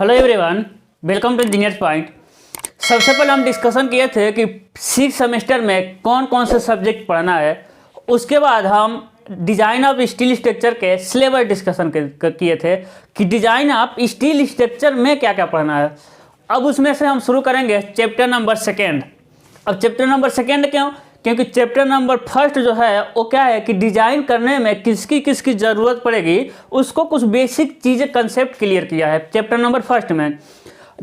Hello everyone, welcome to Engineers Point. सबसे पहले हम डिस्कशन किए थे कि 6 सेमेस्टर में कौन कौन से सब्जेक्ट पढ़ना है। उसके बाद हम डिज़ाइन ऑफ स्टील स्ट्रक्चर के सिलेबस डिस्कशन किए थे कि डिज़ाइन ऑफ स्टील स्ट्रक्चर में क्या क्या पढ़ना है। अब उसमें से हम शुरू करेंगे चैप्टर नंबर 2। अब चैप्टर नंबर 2 क्यों? क्योंकि चैप्टर नंबर 1 जो है वो क्या है कि डिज़ाइन करने में किसकी किसकी ज़रूरत पड़ेगी, उसको कुछ बेसिक चीज़ें कंसेप्ट क्लियर किया है चैप्टर नंबर 1 में।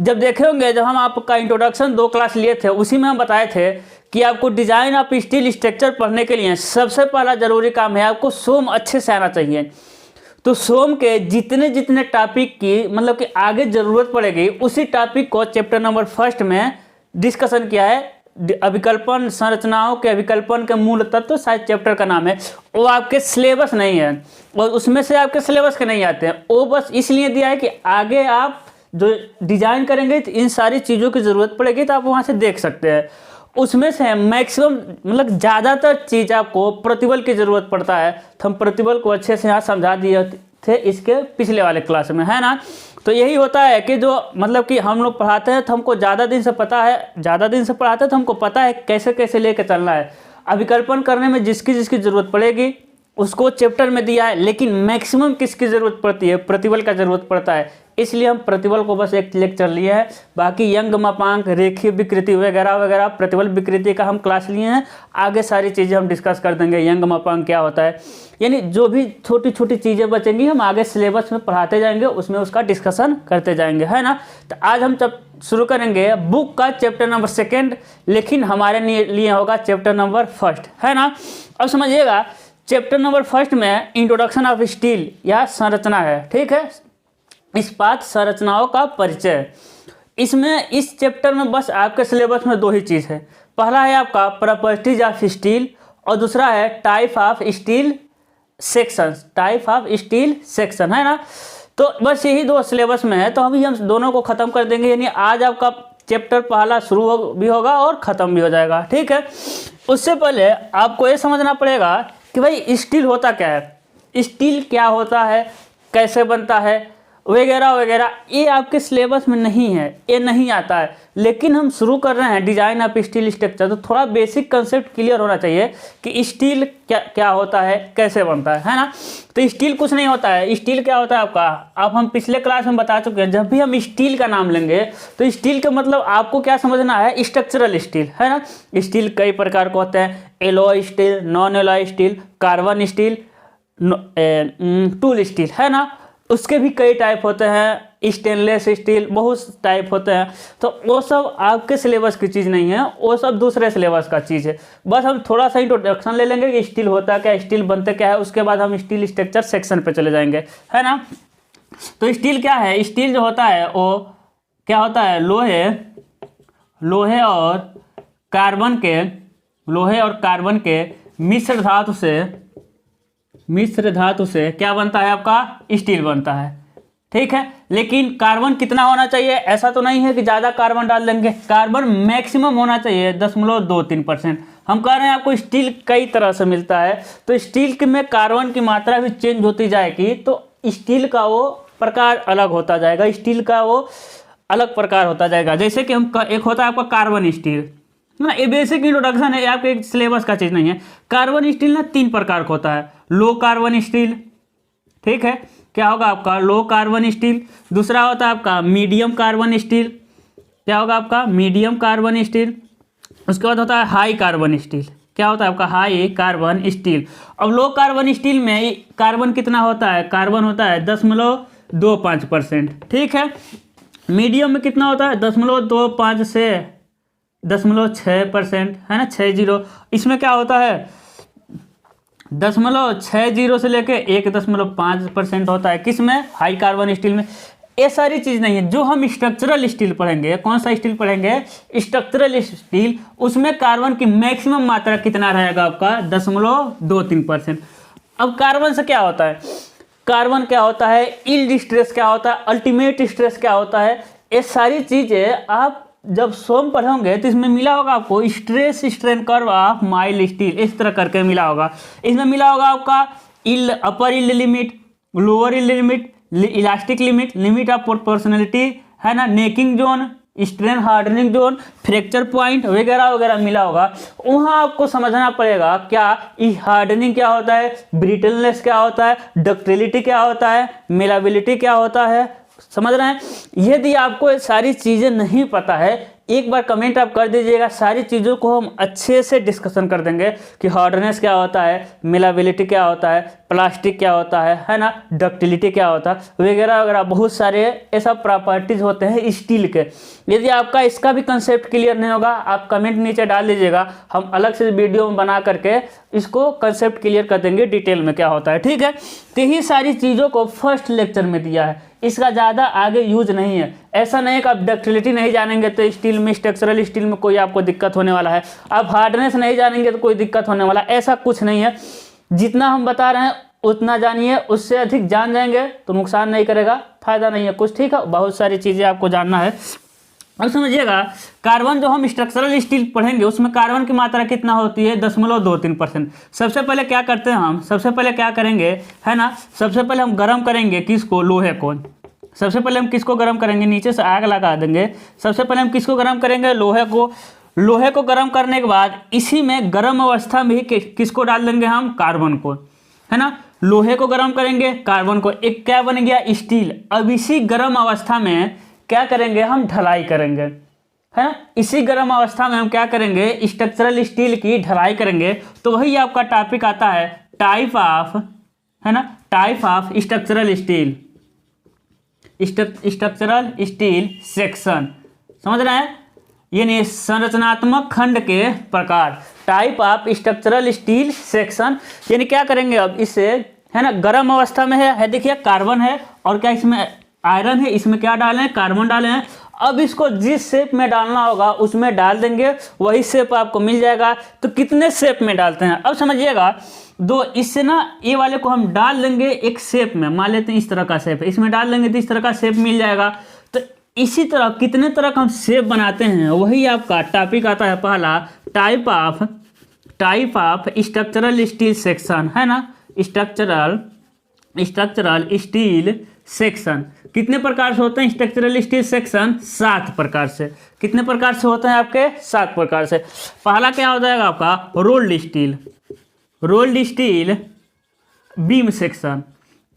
जब देखे होंगे, जब हम आपका इंट्रोडक्शन 2 क्लास लिए थे, उसी में हम बताए थे कि आपको डिज़ाइन ऑफ स्टील स्ट्रक्चर पढ़ने के लिए सबसे पहला ज़रूरी काम है आपको सोम अच्छे से आना चाहिए। तो सोम के जितने जितने टॉपिक की मतलब कि आगे ज़रूरत पड़ेगी, उसी टॉपिक को चैप्टर नंबर 1 में डिस्कशन किया है। अभिकल्पन संरचनाओं के अभिकल्पन के मूल तत्व शायद चैप्टर का नाम है। वो आपके सिलेबस नहीं है और उसमें से आपके सिलेबस के नहीं आते हैं। वो बस इसलिए दिया है कि आगे आप जो डिज़ाइन करेंगे तो इन सारी चीज़ों की ज़रूरत पड़ेगी, तो आप वहाँ से देख सकते हैं। उसमें से मैक्सिमम मतलब ज़्यादातर चीज़ आपको प्रतिबल की ज़रूरत पड़ता है। तो हम प्रतिबल को अच्छे से यहाँ समझा दिए थे इसके पिछले वाले क्लास में, है ना। तो यही होता है कि जो मतलब कि हम लोग पढ़ाते हैं तो हमको ज़्यादा दिन से पढ़ाते हैं तो हमको पता है कैसे कैसे लेकर चलना है। अभिकल्पन करने में जिसकी जिसकी ज़रूरत पड़ेगी उसको चैप्टर में दिया है, लेकिन मैक्सिमम किसकी ज़रूरत पड़ती है? प्रतिबल का ज़रूरत पड़ता है। इसलिए हम प्रतिबल को बस एक लेक्चर लिए हैं। बाकी यंग मापांक, रेखीय विकृति वगैरह वगैरह, प्रतिबल विकृति का हम क्लास लिए हैं। आगे सारी चीज़ें हम डिस्कस कर देंगे। यंग मापांक क्या होता है, यानी जो भी छोटी छोटी चीज़ें बचेंगी हम आगे सिलेबस में पढ़ाते जाएंगे, उसमें उसका डिस्कशन करते जाएंगे, है ना। तो आज हम जब शुरू करेंगे बुक का चैप्टर नंबर 2, लेकिन हमारे लिए होगा चैप्टर नंबर 1, है ना। अब समझिएगा, चैप्टर नंबर 1 में इंट्रोडक्शन ऑफ स्टील या संरचना है, ठीक है, इस्पात संरचनाओं का परिचय। इसमें इस चैप्टर में बस आपके सिलेबस में 2 ही चीज़ है। पहला है आपका प्रॉपर्टीज ऑफ स्टील और दूसरा है टाइप ऑफ स्टील सेक्शन, है ना। तो बस यही 2 सिलेबस में है, तो अभी हम दोनों को ख़त्म कर देंगे। यानी आज आपका चैप्टर पहला शुरू भी होगा और ख़त्म भी हो जाएगा, ठीक है। उससे पहले आपको ये समझना पड़ेगा कि भाई स्टील होता क्या है, स्टील क्या होता है, कैसे बनता है वगैरह वगैरह। ये आपके सिलेबस में नहीं है, ये नहीं आता है। लेकिन हम शुरू कर रहे हैं डिज़ाइन ऑफ स्टील स्ट्रक्चर, तो थोड़ा बेसिक कंसेप्ट क्लियर होना चाहिए कि स्टील क्या होता है, कैसे बनता है ना। तो स्टील कुछ नहीं होता है। स्टील क्या होता है आपका, अब हम पिछले क्लास में बता चुके हैं। जब भी हम स्टील का नाम लेंगे तो स्टील का मतलब आपको क्या समझना है, स्ट्रक्चरल स्टील, है ना। स्टील कई प्रकार के होते हैं, alloy steel, non alloy steel, carbon steel, tool steel, है ना। उसके भी कई टाइप होते हैं, स्टेनलेस स्टील, बहुत टाइप होते हैं। तो वो सब आपके सिलेबस की चीज़ नहीं है, वो सब दूसरे सिलेबस का चीज़ है। बस हम थोड़ा सा इंट्रोडक्शन ले लेंगे कि स्टील होता क्या, स्टील बनते क्या है। उसके बाद हम स्टील स्ट्रक्चर सेक्शन पे चले जाएंगे, है ना। तो स्टील क्या है? स्टील जो होता है वो क्या होता है, लोहे और कार्बन के मिश्र धातु से क्या बनता है, आपका स्टील बनता है, ठीक है। लेकिन कार्बन कितना होना चाहिए? ऐसा तो नहीं है कि ज़्यादा कार्बन डाल देंगे। कार्बन मैक्सिमम होना चाहिए 0.23%। हम कह रहे हैं आपको स्टील कई तरह से मिलता है, तो स्टील में कार्बन की मात्रा भी चेंज होती जाएगी, तो स्टील का वो प्रकार अलग होता जाएगा, स्टील का वो अलग प्रकार होता जाएगा। जैसे कि एक होता है आपका कार्बन स्टील ना, ये बेसिक इंट्रोडक्शन है, आपके एक सिलेबस का चीज़ नहीं है। कार्बन स्टील ना 3 प्रकार का होता है। लो कार्बन स्टील, ठीक है, क्या होगा आपका लो कार्बन स्टील। दूसरा होता है आपका मीडियम कार्बन स्टील, क्या होगा आपका मीडियम कार्बन स्टील। उसके बाद होता है हाई कार्बन स्टील, क्या होता है आपका हाई कार्बन स्टील। अब लो कार्बन स्टील में कार्बन कितना होता है? कार्बन होता है 0.25%, ठीक है। मीडियम में कितना होता है? 0.25 से 0.6%, है ना, 60। इसमें क्या होता है 0.60 से लेके 1.5% होता है। किस में? हाई कार्बन स्टील में। ये सारी चीज़ नहीं है। जो हम स्ट्रक्चरल स्टील पढ़ेंगे, कौन सा स्टील पढ़ेंगे? Structural steel. उसमें कार्बन की मैक्सिमम मात्रा कितना रहेगा आपका? 0.23%। अब कार्बन से क्या होता है? कार्बन क्या होता है, यील्ड स्ट्रेस क्या होता है, अल्टीमेट स्ट्रेस क्या होता है, ये सारी चीज़ें आप जब सोम पढ़ोगे तो इसमें मिला होगा आपको stress strain curve of mild steel, इस तरह करके मिला होगा। इसमें मिला होगा आपका upper yield limit, lower yield limit, elastic limit, limit of proportionality, है ना, necking zone, strain hardening zone, fracture point वगैरह वगैरह मिला होगा, वहाँ आपको समझना पड़ेगा क्या हार्डनिंग क्या होता है, ब्रिटलनेस क्या होता है, डक्टिलिटी क्या होता है, मेलाबिलिटी क्या होता है, समझ रहे हैं। यदि आपको ये सारी चीज़ें नहीं पता है, एक बार कमेंट आप कर दीजिएगा, सारी चीज़ों को हम अच्छे से डिस्कशन कर देंगे कि हार्डनेस क्या होता है, मेलाबिलिटी क्या होता है, प्लास्टिक क्या होता है ना, डक्टिलिटी क्या होता है वगैरह वगैरह, बहुत सारे ऐसा प्रॉपर्टीज होते हैं स्टील के। यदि आपका इसका भी कंसेप्ट क्लियर नहीं होगा, आप कमेंट नीचे डाल दीजिएगा, हम अलग से वीडियो में बना करके इसको कंसेप्ट क्लियर कर देंगे डिटेल में क्या होता है, ठीक है। तो यही सारी चीज़ों को फर्स्ट लेक्चर में दिया है, इसका ज़्यादा आगे यूज नहीं है। ऐसा नहीं है कि आप डक्टिलिटी नहीं जानेंगे तो स्टील में, स्ट्रक्चरल स्टील में कोई आपको दिक्कत होने वाला है, आप हार्डनेस नहीं जानेंगे तो कोई दिक्कत होने वाला, ऐसा कुछ नहीं है। जितना हम बता रहे हैं उतना जानिए, उससे अधिक जान जाएंगे तो नुकसान नहीं करेगा, फायदा नहीं है कुछ, ठीक है। बहुत सारी चीज़ें आपको जानना है। अब समझिएगा, कार्बन जो हम स्ट्रक्चरल स्टील पढ़ेंगे उसमें कार्बन की मात्रा कितना होती है, 0.23%। सबसे पहले क्या करते हैं हम, सबसे पहले क्या करेंगे, है ना, सबसे पहले हम गर्म करेंगे किसको, लोहे को। सबसे पहले हम किसको गर्म करेंगे, नीचे से आग लगा देंगे। सबसे पहले हम किसको गर्म करेंगे, लोहे को। लोहे को गर्म करने के बाद इसी में गर्म अवस्था में ही किसको डाल देंगे हम, कार्बन को, है ना। लोहे को गर्म करेंगे, कार्बन को, एक क्या बन गया, स्टील। अब इसी गर्म अवस्था में क्या करेंगे हम, ढलाई करेंगे, है ना। इसी गर्म अवस्था में हम क्या करेंगे, स्ट्रक्चरल स्टील की ढलाई करेंगे। तो वही आपका टॉपिक आता है टाइप ऑफ, है ना, type of structural steel, structural steel section, समझ रहे हैं, यानी संरचनात्मक खंड के प्रकार, type of structural steel section. यानी क्या करेंगे अब इससे, है ना, गर्म अवस्था में है देखिए कार्बन है, और क्या इसमें आयरन है, इसमें क्या डाले हैं, कार्बन डाले हैं। अब इसको जिस शेप में डालना होगा उसमें डाल देंगे, वही शेप आपको मिल जाएगा। तो कितने शेप में डालते हैं, अब समझिएगा, दो इससे ना ये वाले को हम डाल देंगे एक शेप में, मान लेते हैं इस तरह का शेप है, इसमें डाल देंगे तो इस तरह का शेप मिल जाएगा। तो इसी तरह कितने तरह का हम शेप बनाते हैं, वही आपका टॉपिक आता है पहला, type of structural steel section, है ना, स्ट्रक्चरल स्टील सेक्शन। कितने प्रकार से होते हैं स्ट्रक्चरल स्टील सेक्शन, 7 प्रकार से। कितने प्रकार से होते हैं आपके, 7 प्रकार से। पहला क्या हो जाएगा आपका, रोल्ड स्टील बीम सेक्शन,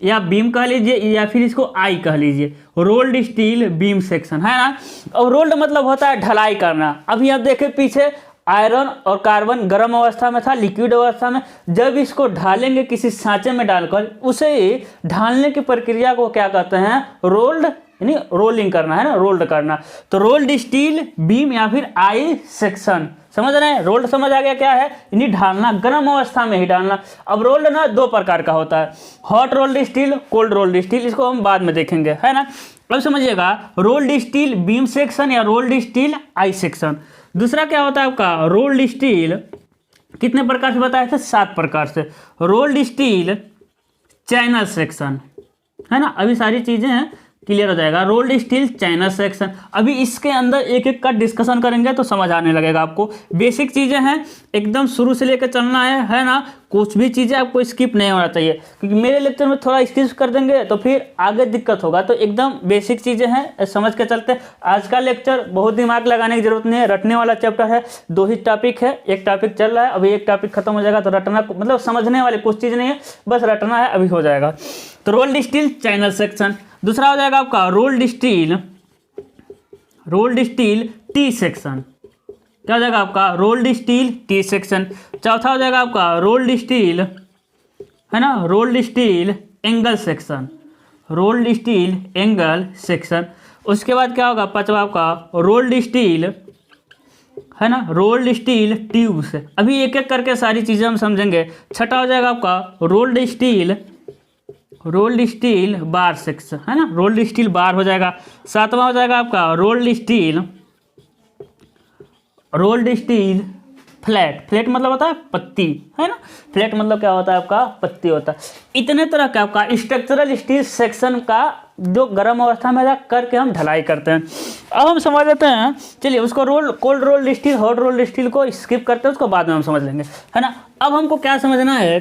या बीम कह लीजिए या फिर इसको आई कह लीजिए, रोल्ड स्टील बीम सेक्शन, है ना। और रोल्ड मतलब होता है ढलाई करना। अभी आप देखें पीछे आयरन और कार्बन गर्म अवस्था में था, लिक्विड अवस्था में, जब इसको ढालेंगे किसी सांचे में डालकर, उसे ढालने की प्रक्रिया को क्या कहते हैं, रोल्ड, यानी रोलिंग करना, है ना, रोल्ड करना। तो रोल्ड स्टील बीम या फिर आई सेक्शन, समझ रहे हैं। रोल्ड समझ आ गया क्या है, यानी ढालना, गर्म अवस्था में ही डालना। अब रोल्ड ना 2 प्रकार का होता है, hot rolled steel, cold rolled steel, इसको हम बाद में देखेंगे, है ना। अब समझिएगा, रोल्ड स्टील बीम सेक्शन या रोल्ड स्टील आई सेक्शन। दूसरा क्या होता है आपका, रोल्ड स्टील, कितने प्रकार से बताए थे, 7 प्रकार से। रोल्ड स्टील चैनल सेक्शन, है ना, अभी सारी चीजें हैं, क्लियर हो जाएगा। रोल्ड स्टील चैनल सेक्शन, अभी इसके अंदर एक एक का डिस्कशन करेंगे तो समझ आने लगेगा आपको। बेसिक चीज़ें हैं, एकदम शुरू से लेकर चलना है ना, कुछ भी चीज़ें आपको स्किप नहीं होना चाहिए, क्योंकि मेरे लेक्चर में थोड़ा स्किप कर देंगे तो फिर आगे दिक्कत होगा। तो एकदम बेसिक चीज़ें हैं, समझ के चलते। आज का लेक्चर बहुत दिमाग लगाने की जरूरत नहीं है, रटने वाला चैप्टर है, 2 ही टॉपिक है, एक टॉपिक चल रहा है, अभी एक टॉपिक खत्म हो जाएगा तो रटना, मतलब समझने वाली कुछ चीज़ नहीं है, बस रटना है, अभी हो जाएगा। तो रोल्ड स्टील चैनल सेक्शन। दूसरा हो जाएगा आपका रोल्ड स्टील टी सेक्शन, क्या हो जाएगा आपका, रोल्ड स्टील टी सेक्शन। चौथा हो जाएगा आपका रोल्ड स्टील, है ना, rolled steel angle section, rolled steel angle section. उसके बाद क्या होगा, पांचवा आपका रोल्ड स्टील, है ना, रोल्ड स्टील ट्यूब्स। अभी एक एक करके सारी चीज़ें हम समझेंगे। छठा हो जाएगा आपका रोल्ड स्टील बार सेक्शन, है ना, रोल्ड स्टील बार हो जाएगा। सातवां हो जाएगा आपका रोल्ड स्टील फ्लैट मतलब होता है पत्ती, है ना, फ्लैट मतलब क्या होता है आपका, पत्ती होता है। इतने तरह का आपका स्ट्रक्चरल स्टील सेक्शन का जो गर्म अवस्था में करके हम ढलाई करते हैं। अब हम समझ लेते हैं, चलिए उसको cold rolled steel, hot rolled steel को स्किप करते हैं, उसको बाद में हम समझ लेंगे, है ना। अब हमको क्या समझना है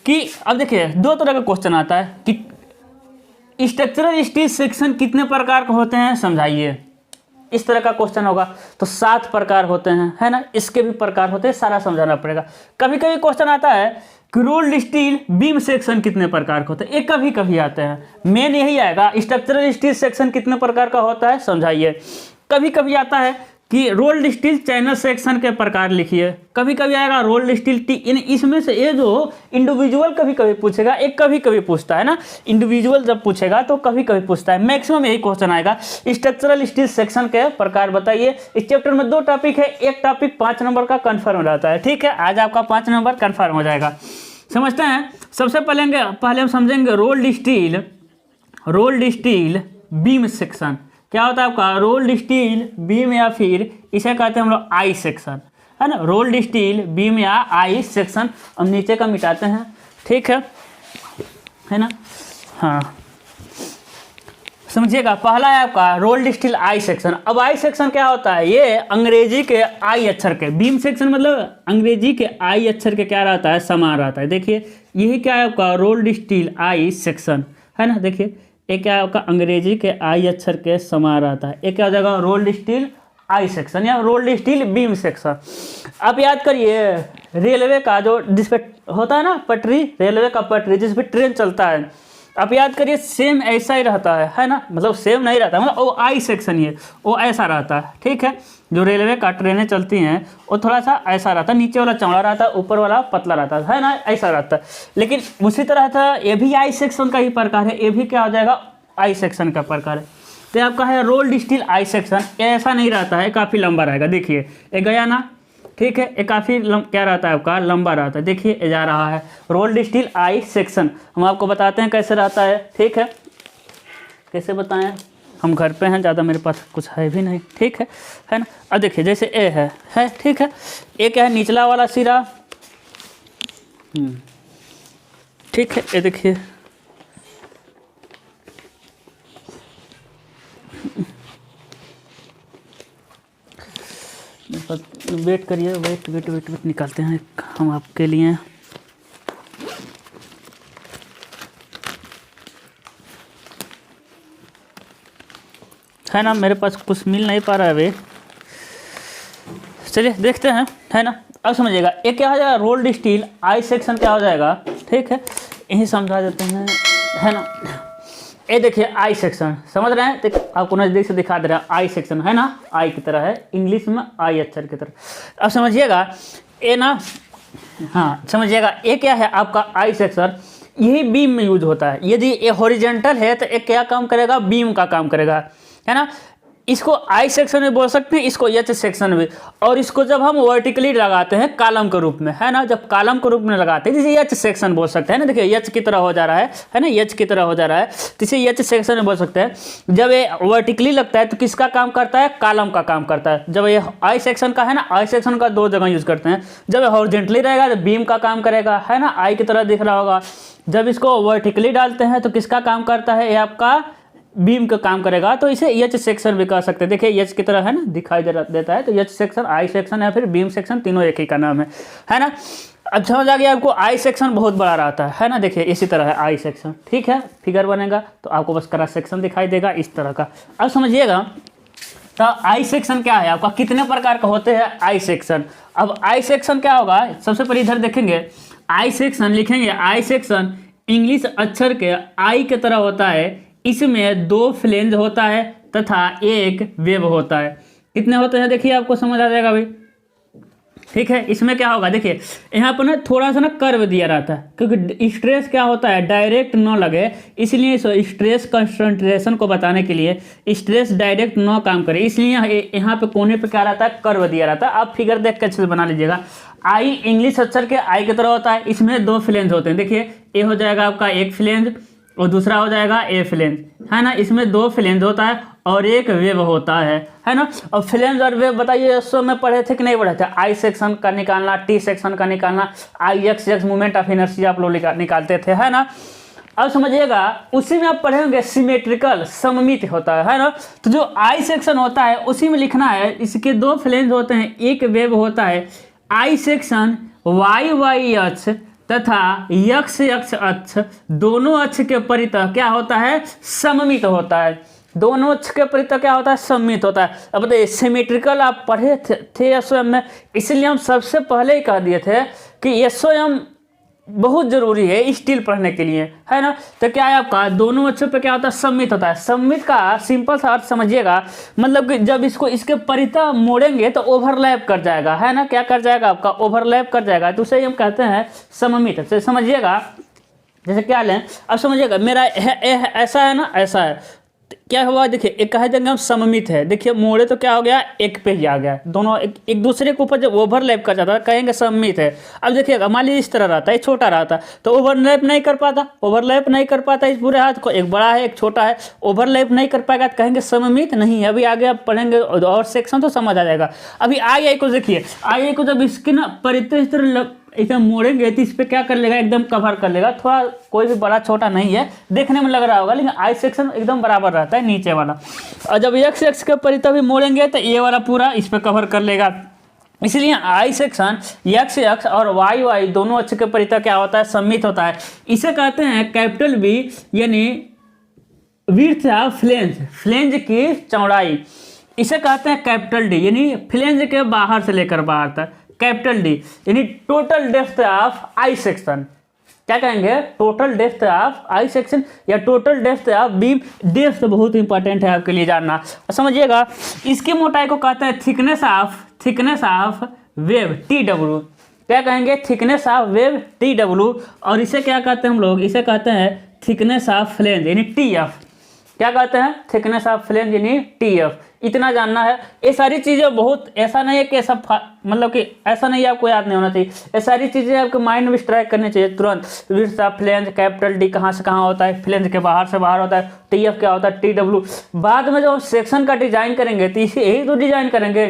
कि अब देखिए 2 तरह का क्वेश्चन आता है कि स्ट्रक्चरल स्टील सेक्शन कितने प्रकार के होते हैं समझाइए। इस तरह का क्वेश्चन होगा तो 7 प्रकार होते हैं, है ना। इसके भी प्रकार होते हैं, सारा समझाना पड़ेगा। कभी कभी क्वेश्चन आता है कि रोल्ड स्टील बीम सेक्शन कितने प्रकार के होते हैं, ये कभी कभी आते हैं। मेन यही आएगा स्ट्रक्चरल स्टील सेक्शन कितने प्रकार का होता है समझाइए। कभी कभी आता है कि रोल्ड स्टील चैनल सेक्शन के प्रकार लिखिए। कभी कभी आएगा रोल्ड स्टील टी, इसमें से ये जो इंडिविजुअल कभी कभी पूछेगा, एक कभी कभी पूछता है ना, इंडिविजुअल जब पूछेगा तो कभी कभी पूछता है। मैक्सिमम यही क्वेश्चन आएगा स्ट्रक्चरल स्टील सेक्शन के प्रकार बताइए। इस चैप्टर में 2 टॉपिक है, एक टॉपिक 5 नंबर का कन्फर्म हो जाता है, ठीक है। आज आपका 5 नंबर कन्फर्म हो जाएगा। समझते हैं। सबसे पहले हम समझेंगे रोल्ड स्टील बीम सेक्शन क्या होता है आपका। रोल्ड स्टील बीम या फिर इसे कहते हैं हम लोग आई सेक्शन, है ना। रोल्ड स्टील बीम या आई सेक्शन। हम नीचे का मिटाते हैं, ठीक है ना। हाँ समझिएगा। पहला है आपका रोल्ड स्टील आई सेक्शन। अब आई सेक्शन क्या होता है, ये अंग्रेजी के आई अक्षर के, बीम सेक्शन मतलब अंग्रेजी के आई अक्षर के क्या रहता है, समान रहता है। देखिए यही क्या है आपका रोल्ड स्टील आई सेक्शन, है ना। देखिए एक क्या आपका अंग्रेजी के आई अक्षर के समान रहता है। एक क्या हो जाएगा रोल्ड स्टील आई सेक्शन या रोल्ड स्टील बीम सेक्शन। आप याद करिए रेलवे का जो जिसपे होता है ना पटरी, रेलवे का पटरी जिसपे ट्रेन चलता है, आप याद करिए सेम ऐसा ही रहता है ना। मतलब सेम नहीं रहता, मतलब वो आई सेक्शन ही है, वो ऐसा रहता है, ठीक है। जो रेलवे का ट्रेनें चलती हैं वो थोड़ा सा ऐसा रहता है, नीचे वाला चौड़ा रहता है, ऊपर वाला पतला रहता है ना, ऐसा रहता है। लेकिन उसी तरह था ये भी आई सेक्शन का ही प्रकार है, ये भी क्या हो जाएगा आई सेक्शन का प्रकार है। तो आपका है रोल्ड स्टील आई सेक्शन, ऐसा नहीं रहता है, काफ़ी लंबा रहेगा। देखिए ये गया ना, ठीक है। ये काफ़ी क्या रहता है आपका लंबा रहता है। देखिए ये जा रहा है रोल्ड स्टील आई सेक्शन। हम आपको बताते हैं कैसे रहता है, ठीक है। कैसे बताएं, हम घर पे हैं, ज़्यादा मेरे पास कुछ है भी नहीं, ठीक है ना। अब देखिए जैसे ए है ठीक है। ए क्या है निचला वाला सिरा, ठीक है। ये देखिए वेट करिए, वेट निकालते हैं हम आपके लिए। है ना, मेरे पास कुछ मिल नहीं पा रहा है अभी। चलिए देखते हैं, है ना। अब समझिएगा ये क्या हो जाएगा रोल्ड स्टील आई सेक्शन क्या हो जाएगा, ठीक है। यही समझा देते हैं, है ना। ये देखिए आई सेक्शन समझ रहे हैं, तो आपको नज़दीक से दिखा दे रहा है आई सेक्शन, है ना। आई की तरह है, इंग्लिश में आई अक्षर की तरह। अब समझिएगा ये ना, हाँ समझिएगा ये क्या है आपका आई सेक्शन, यही बीम में यूज होता है। यदि ये हॉरिजॉन्टल है तो ये क्या काम करेगा, बीम का काम करेगा, है ना। इसको आई सेक्शन में बोल सकते हैं, इसको एच सेक्शन में। और इसको जब हम वर्टिकली लगाते हैं कॉलम के रूप में, है ना, जब कॉलम के रूप में लगाते हैं जिसे एच सेक्शन बोल सकते हैं ना। देखिए एच की तरह हो जा रहा है ना, एच की तरह हो जा रहा है, तो इसे एच सेक्शन में बोल सकते हैं। जब ये वर्टिकली लगता है तो किसका काम करता है, कॉलम का काम करता है। जब ये आई सेक्शन का है ना, आई सेक्शन का 2 जगह यूज करते हैं। जब हॉरिजॉन्टली रहेगा तो बीम का काम करेगा, है ना, आई की तरह दिख रहा होगा। जब इसको वर्टिकली डालते हैं तो किसका काम करता है, ये आपका बीम का काम करेगा। तो इसे एच सेक्शन भी कह सकते हैं। देखिए एच की तरह है ना दिखाई देता है, तो एच सेक्शन आई सेक्शन या फिर बीम सेक्शन तीनों एक ही का नाम है ना। अब समझ आ गया आपको आई सेक्शन बहुत बड़ा रहता है ना। देखिए इसी तरह है आई सेक्शन, ठीक है। फिगर बनेगा तो आपको बस क्रॉस सेक्शन दिखाई देगा इस तरह का। अब समझिएगा तो आई सेक्शन क्या है आपका, कितने प्रकार का होते हैं आई सेक्शन। अब आई सेक्शन क्या होगा, सबसे पहले इधर देखेंगे आई सेक्शन लिखेंगे। आई सेक्शन इंग्लिश अक्षर के आई की तरह होता है। इसमें 2 फ्लेंज होता है तथा एक वेब होता है। कितने होते हैं देखिए आपको समझ आ जाएगा भाई, ठीक है। इसमें क्या होगा देखिए यहाँ पर ना थोड़ा सा ना कर्व दिया रहता है, क्योंकि स्ट्रेस क्या होता है डायरेक्ट न लगे, इसलिए स्ट्रेस कंसंट्रेशन को बताने के लिए स्ट्रेस डायरेक्ट न काम करे, इसलिए यहाँ पे कोने पे क्या रहता है कर्व दिया रहता है। आप फिगर देख के अच्छे से बना लीजिएगा। आई इंग्लिश अक्षर के आई की तरह होता है। इसमें 2 फ्लेंज होते हैं। देखिए ए हो जाएगा आपका एक फ्लेंज और दूसरा हो जाएगा ए फ्लेंज, है ना। इसमें 2 फ्लेंज होता है और एक वेब होता है ना। और फ्लेंज और वेब बताइए सो में पढ़े थे कि नहीं पढ़े थे। आई सेक्शन का निकालना, टी सेक्शन का निकालना, आई एक्स मूवमेंट ऑफ इनर्शिया आप लोग निकालते थे, है ना। अब समझिएगा उसी में आप पढ़ेंगे सिमेट्रिकल सममित होता है ना। तो जो आई सेक्शन होता है उसी में लिखना है, इसके 2 फ्लेंज होते हैं, एक वेब होता है। आई सेक्शन वाई वाई अक्ष तथा यक्ष यक्ष अक्ष दोनों अक्ष के परितः क्या होता है, सममित होता है। दोनों अक्ष के परितः क्या होता है, सममित होता है। अब बताइए सिमेट्रिकल आप पढ़े थे एसओएम में, इसलिए हम सबसे पहले ही कह दिए थे कि एसओएम बहुत जरूरी है स्टील पढ़ने के लिए, है ना। तो क्या है आपका, दोनों अक्षों पे क्या होता है, सममित होता है। सममित का सिंपल सा अर्थ समझिएगा, मतलब कि जब इसको इसके परितः मोड़ेंगे तो ओवरलैप कर जाएगा, है ना। क्या कर जाएगा आपका, ओवरलैप कर जाएगा, तो उसे हम कहते हैं सममित। तो समझिएगा, जैसे क्या लें, अब समझिएगा मेरा ऐसा है ना, ऐसा है, क्या हुआ देखिए, एक कह देंगे हम सममित है, देखिए मोड़े तो क्या हो गया, एक पे ही आ गया, दोनों एक दूसरे के ऊपर जब ओवरलैप कर जाता है कहेंगे सममित है। अब देखिएगा मान लीजिए इस तरह रहता है, छोटा रहता तो ओवरलैप नहीं कर पाता, ओवरलैप नहीं कर पाता इस पूरे हाथ को, एक बड़ा है एक छोटा है, ओवरलैप नहीं कर पाएगा तो कहेंगे सममित नहीं है। अभी आगे आप पढ़ेंगे और सेक्शन तो समझ आ जाएगा। अभी आई को देखिए, आई को जब इसकी ना परितः इस तरह इसे मोड़ेंगे तो इस पर क्या कर लेगा, एकदम कवर कर लेगा, थोड़ा कोई भी बड़ा छोटा नहीं है, देखने में लग रहा होगा, लेकिन आई सेक्शन एकदम बराबर रहता है नीचे वाला। और जब एक्स एक्स के परितः भी मोड़ेंगे तो ये वाला पूरा इस पर कवर कर लेगा। इसलिए आई सेक्शन एक्स एक्स और वाई वाई दोनों अक्ष के परितः क्या होता है, सममित होता है। इसे कहते हैं कैपिटल बी, यानी विड्थ ऑफ फ्लेंज, फ्लेंज की चौड़ाई। इसे कहते हैं कैपिटल डी, यानी फ्लेंज के बाहर से लेकर बाहर तक, कैपिटल डी यानी total depth of I section. क्या कहेंगे, total depth of I section या total depth of beam. Depth बहुत इंपॉर्टेंट है आपके लिए जानना, और समझिएगा इसकी मोटाई को कहते हैं thickness of wave T W. क्या कहेंगे, thickness of wave T W. और इसे क्या कहते हैं हम लोग, इसे कहते हैं थिकनेस ऑफ फ्लेंज यानी टी एफ। क्या कहते हैं, थिकनेस ऑफ फ्लेंज यानी टी एफ। इतना जानना है। ये सारी चीज़ें बहुत, ऐसा नहीं है कि सब मतलब कि ऐसा नहीं है आपको याद नहीं होना चाहिए, ये सारी चीज़ें आपके माइंड में स्ट्राइक करनी चाहिए तुरंत। Width of flange, capital D कहाँ से कहाँ होता है, फ्लेंज के बाहर से बाहर होता है, टी एफ क्या होता है, टी डब्ल्यू। बाद में जब हम सेक्शन का डिजाइन करेंगे तो इसे यही तो डिजाइन करेंगे,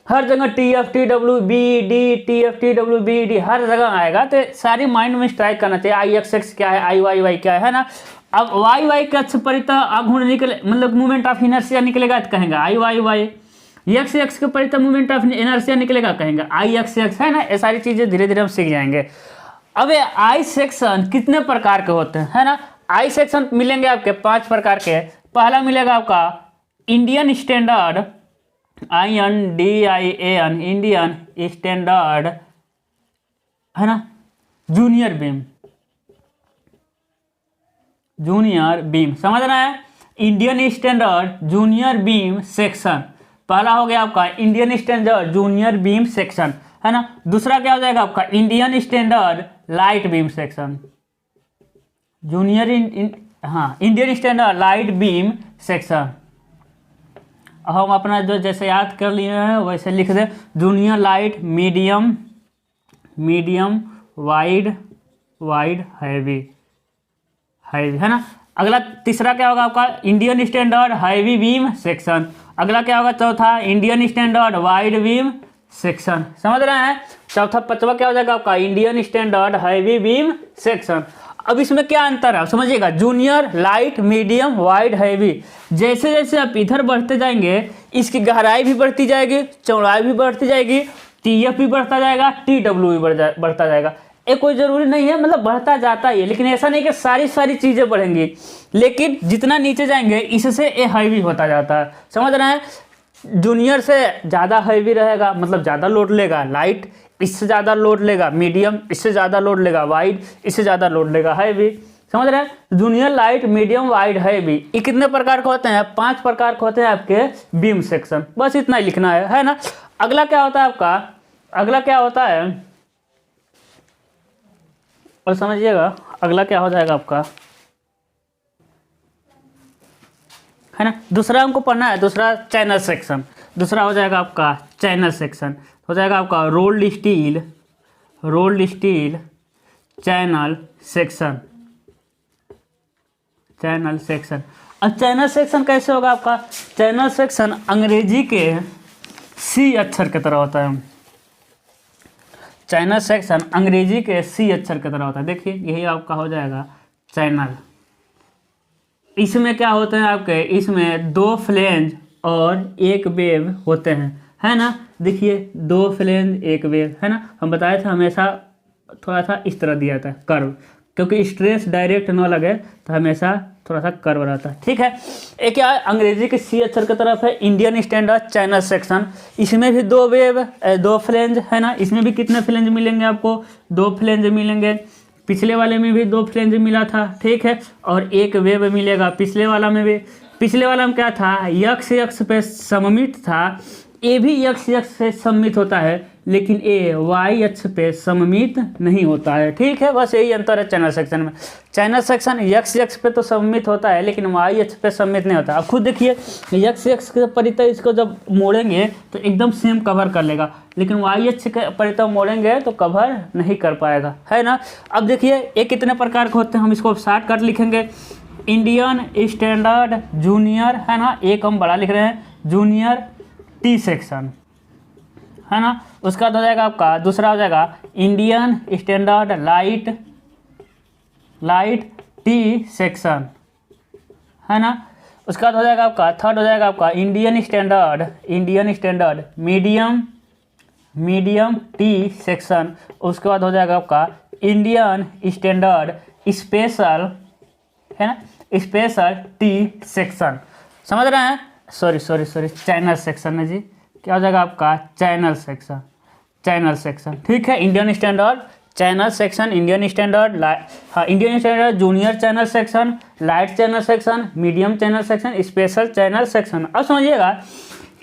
हर जगह T F T W B D, T F T W B D हर जगह आएगा, तो सारी माइंड में स्ट्राइक करना चाहिए। आई एक्स एक्स क्या है, आई वाई वाई क्या है ना। अब वाई वाई के अक्ष परितः आघूर्ण निकले, मतलब मूवमेंट ऑफ इनर्शिया निकलेगा तो कहेंगे आई वाई वाई। एक्स एक्स के परितः मूवमेंट ऑफ इनर्शिया निकलेगा कहेंगे आई एक्स एक्स, है ना। ये सारी चीजें धीरे धीरे हम सीख जाएंगे। अब ये आई सेक्शन कितने प्रकार के होते हैं, है ना। आई सेक्शन मिलेंगे आपके 5 प्रकार के। पहला मिलेगा आपका Indian standard, INDIAN, Indian standard, है ना। जूनियर बीम, जूनियर बीम समझ रहा है, Indian standard junior beam section. पहला हो गया आपका Indian standard junior beam section, है ना। दूसरा क्या हो जाएगा आपका Indian standard light beam section, junior Indian standard light beam section. हम अपना जो जैसे याद कर लिए हैं वैसे लिख दे, junior light, medium, medium, wide, wide, heavy, heavy, है ना। अगला तीसरा क्या होगा आपका Indian standard heavy beam section. अगला क्या होगा चौथा Indian standard wide beam section, समझ रहे हैं। चौथा पांचवा क्या हो जाएगा आपका Indian standard heavy beam section. अब इसमें क्या अंतर है समझिएगा, junior, light, medium, wide, heavy. जैसे जैसे आप इधर बढ़ते जाएंगे इसकी गहराई भी बढ़ती जाएगी, चौड़ाई भी बढ़ती जाएगी, टीएफ भी बढ़ता जाएगा, टीडब्ल्यू भी बढ़ता जाएगा। ये कोई ज़रूरी नहीं है, मतलब बढ़ता जाता ही है, लेकिन ऐसा नहीं कि सारी चीज़ें बढ़ेंगी, लेकिन जितना नीचे जाएंगे इससे ये हैवी होता जाता है, समझ रहे हैं। जूनियर से ज़्यादा हैवी रहेगा, मतलब ज़्यादा लोड लेगा, लाइट इससे ज़्यादा लोड लेगा, मीडियम इससे ज़्यादा लोड लेगा, वाइड इससे ज़्यादा लोड लेगा, हैवी, समझ रहे हैं। Junior, light, medium, wide, heavy, ये कितने प्रकार के होते हैं, 5 प्रकार के होते हैं आपके बीम सेक्शन। बस इतना ही लिखना है ना। अगला क्या होता है आपका, अगला क्या होता है और समझिएगा, अगला क्या हो जाएगा आपका, है ना। दूसरा हमको पढ़ना है, दूसरा चैनल सेक्शन। दूसरा हो जाएगा आपका चैनल सेक्शन, हो जाएगा आपका rolled steel, rolled steel channel section, channel section. अब चैनल सेक्शन कैसे होगा आपका, चैनल सेक्शन अंग्रेजी के सी अक्षर की तरह होता है। चैनल सेक्शन अंग्रेजी के सी अक्षर की तरह होता है। देखिए यही आपका हो जाएगा चैनल। इसमें क्या होते हैं आपके, इसमें 2 फ्लेंज और 1 वेव होते हैं, है ना। देखिए 2 फ्लेंज 1 वेव, है ना। हम बताए थे हमेशा थोड़ा सा इस तरह दिया था कर्व, क्योंकि स्ट्रेस डायरेक्ट न लगे तो हमेशा थोड़ा सा कर्व रहता है। ठीक है, एक क्या है अंग्रेजी के सी अक्षर की तरफ है इंडियन स्टैंडर्ड चैनल सेक्शन। इसमें भी दो वेव, दो फ्लेंज है ना। इसमें भी कितने फ्लेंज मिलेंगे आपको? 2 फ्लेंज मिलेंगे। पिछले वाले में भी 2 फ्लेंज मिला था। ठीक है, और एक वेव मिलेगा पिछले वाला में भी। पिछले वाला में क्या था? यक्ष यक्ष पे सममित था। ए भी यक्ष यक्ष से सममित होता है, लेकिन ए वाई अक्ष पे सममित नहीं होता है। ठीक है, बस यही अंतर है चैनल सेक्शन में। चैनल सेक्शन यक्ष यक्ष पे तो सममित होता है, लेकिन वाई अक्ष पे सममित नहीं होता। अब खुद देखिए, यक्ष यक्ष के परितः इसको जब मोड़ेंगे तो एकदम सेम कवर कर लेगा, लेकिन वाई अक्ष के परितः मोड़ेंगे तो कवर नहीं कर पाएगा, है ना। अब देखिए ये कितने प्रकार के होते हैं, हम इसको शॉर्टकट लिखेंगे। इंडियन स्टैंडर्ड जूनियर, है ना, एक हम बड़ा लिख रहे हैं, जूनियर टी सेक्शन, है ना। उसका बाद हो जाएगा आपका, दूसरा हो जाएगा Indian standard light T section, है ना। उसका बाद हो जाएगा आपका, थर्ड हो जाएगा आपका Indian standard medium T section. उसके बाद हो जाएगा आपका इंडियन स्टैंडर्ड स्पेशल, है ना, स्पेशल टी सेक्शन। समझ रहे हैं? सॉरी चैनल सेक्शन है जी। क्या हो जाएगा आपका? Channel section. ठीक है, Indian standard channel section, Indian standard junior channel section, light channel section, medium channel section, special channel section. अब समझिएगा,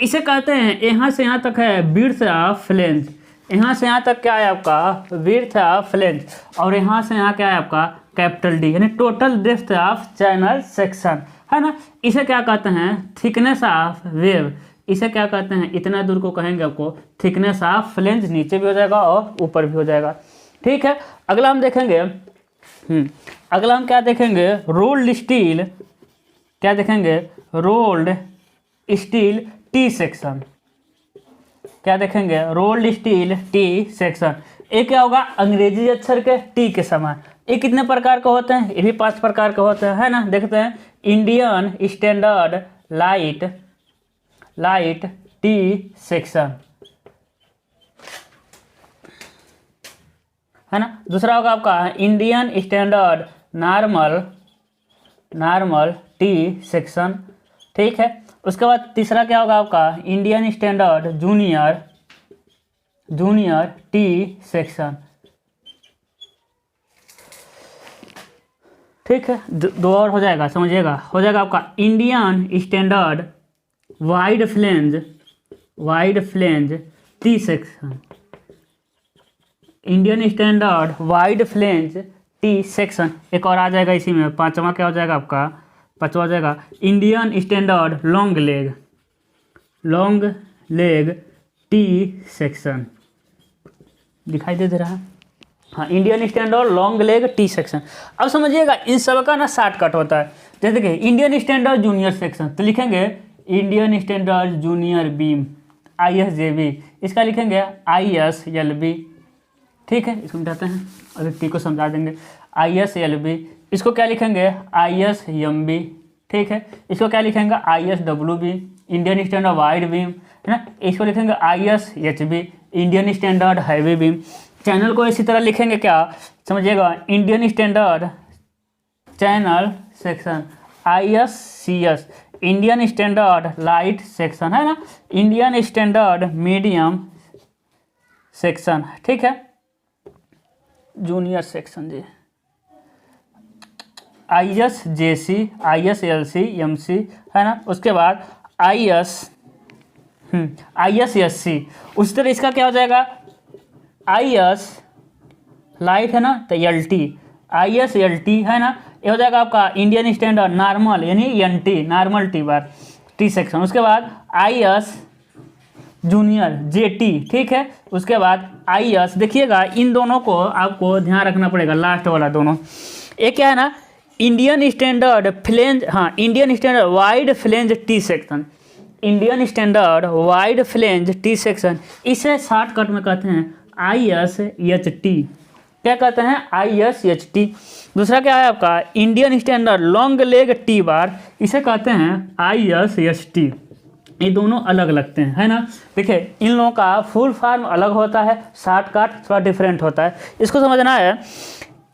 इसे कहते हैं यहाँ से यहाँ तक है विड्थ ऑफ फ्लेंज। यहाँ से यहाँ तक क्या है आपका? Width of flange. और यहाँ से यहाँ क्या है आपका? कैपिटल डी, यानी total depth of channel section, है ना। इसे क्या कहते हैं? Thickness of wave. इसे क्या कहते हैं? इतना दूर को कहेंगे आपको थिकनेस ऑफ फ्लेंज। नीचे भी हो जाएगा और ऊपर भी हो जाएगा। ठीक है, अगला हम देखेंगे, अगला हम क्या देखेंगे? Rolled steel. क्या देखेंगे? Rolled steel T section. क्या देखेंगे? Rolled steel T section. ये क्या होगा? अंग्रेजी अक्षर के टी के समान। ये कितने प्रकार के होते हैं? ये भी 5 प्रकार के होते हैं, है ना। देखते हैं, Indian standard light T section, है ना। दूसरा होगा आपका Indian standard normal T section. ठीक है, उसके बाद तीसरा क्या होगा आपका? Indian standard junior T section. ठीक है, दो और हो जाएगा, समझिएगा। हो जाएगा आपका Indian standard wide flange T section. Indian standard wide flange T section. एक और आ जाएगा इसी में, पांचवा क्या हो जाएगा आपका? पांचवा हो जाएगा Indian standard long leg T section. दिखाई दे रहा है? हाँ, Indian standard long leg T section. अब समझिएगा, इन सब का ना शॉर्टकट होता है। जैसे कि इंडियन स्टैंडर्ड जूनियर सेक्शन, तो लिखेंगे Indian standard junior beam ISJB। इसका लिखेंगे ISLB। ठीक है, इसको मिटाते हैं, अभी टी को समझा देंगे। ISLB। इसको क्या लिखेंगे? ISMB। ठीक है, इसको क्या लिखेंगे? ISWB, Indian standard wide beam, है ना। इसको लिखेंगे ISHB, Indian standard heavy beam. Channel को इसी तरह लिखेंगे, क्या समझिएगा? Indian standard channel section ISCS, Indian standard light section, है ना। Indian standard medium section. ठीक है, जूनियर सेक्शन जी ISJC, ISLC, MC, है ना। उसके बाद ISSC। उस तरह इसका क्या हो जाएगा? IS लाइट, है ना, तो LT, ISLT, है ना। ये हो जाएगा आपका इंडियन स्टैंडर्ड नॉर्मल, यानी NT, normal T bar T section. उसके बाद IS जूनियर JT। ठीक है, उसके बाद IS, देखिएगा इन दोनों को आपको ध्यान रखना पड़ेगा, लास्ट वाला दोनों। एक क्या है ना, इंडियन स्टैंडर्ड फ्लेंज, हाँ, Indian standard wide flange T section, Indian standard wide flange T section. इसे शॉर्टकट में कहते हैं ISHT। क्या कहते हैं? ISHT। दूसरा क्या है आपका? Indian standard long leg T bar, इसे कहते हैं ISST। ये दोनों अलग लगते हैं, है ना। देखिए इन लोगों का फुल फॉर्म अलग होता है, शॉर्टकट थोड़ा डिफरेंट होता है, इसको समझना है।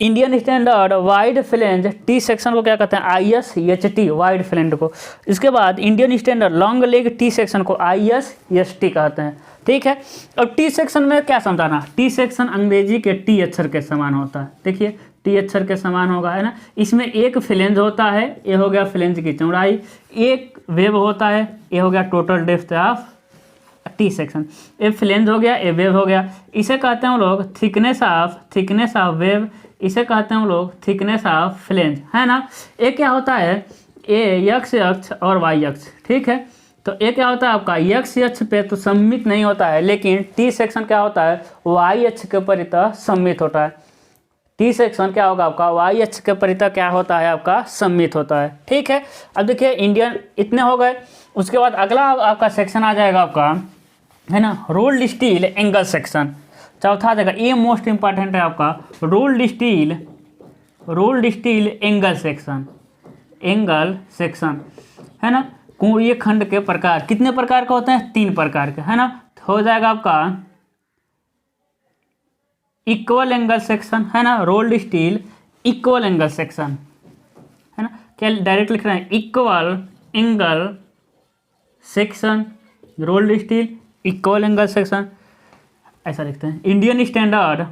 Indian standard wide flange T section को क्या कहते हैं, ISHT वाइड फ्लेंज को। इसके बाद Indian standard long leg T section को ISHT कहते हैं, ठीक है। और टी सेक्शन में क्या समझाना, टी सेक्शन अंग्रेजी के टी अक्षर के समान होता है, देखिए टी अक्षर के समान होगा, है ना। इसमें एक फ्लेंज होता है, ये हो गया फ्लेंज की चौड़ाई, एक वेव होता है, ये हो गया total depth of T section. ये फ्लेंज हो गया, ये वेव हो गया। इसे कहते हैं हम लोग थिकनेस ऑफ वेव, इसे कहते हैं हम लोग थिकनेस ऑफ फ्लेंज, है ना। ये क्या होता है, ये एक्स अक्ष और वाई अक्ष, ठीक है। तो ये क्या होता है आपका एक्स अक्ष पे तो सममित नहीं होता है, लेकिन टी सेक्शन क्या होता है, वाई अक्ष के परितः सममित होता है। टी सेक्शन क्या होगा आपका, वाई अक्ष के परितः क्या होता है आपका, सममित होता है, ठीक है। अब देखिए इंडियन इतने हो गए। उसके बाद अगला आपका सेक्शन आ जाएगा आपका, है ना, रोल्ड स्टील एंगल सेक्शन। चौथा जगह ये मोस्ट इंपॉर्टेंट है आपका, रोल्ड स्टील एंगल सेक्शन, है ना। ये खंड के प्रकार कितने प्रकार के होते हैं, 3 प्रकार के, है ना। हो जाएगा आपका इक्वल एंगल सेक्शन, है ना, rolled steel equal angle section, है ना। क्या डायरेक्ट लिख रहे हैं, equal angle section, rolled steel equal angle section, ऐसा लिखते हैं। Indian standard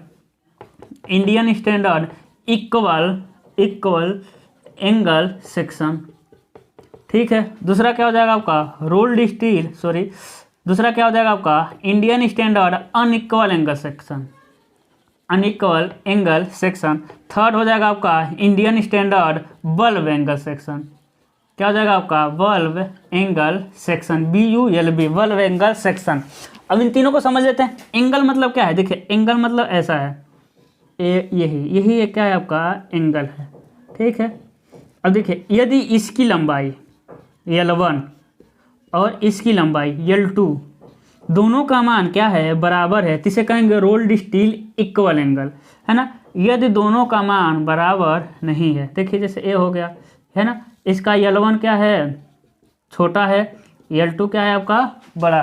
equal angle section, ठीक है। दूसरा क्या हो जाएगा आपका, दूसरा क्या हो जाएगा आपका, Indian standard unequal angle section. Third हो जाएगा आपका Indian standard bulb angle section. क्या हो जाएगा आपका, bulb angle section, BULB bulb angle section. अब इन तीनों को समझ लेते हैं। एंगल मतलब क्या है, देखिए एंगल मतलब ऐसा है, यही एक क्या है आपका एंगल है, ठीक है। अब देखिए यदि इसकी लंबाई L1 और इसकी लंबाई L2 दोनों का मान क्या है, बराबर है, तो इसे कहेंगे रोल्ड स्टील इक्वल एंगल, है ना। यदि दोनों का मान बराबर नहीं है, देखिए जैसे ए हो गया, है ना, इसका L1 क्या है, छोटा है, L2 क्या है आपका बड़ा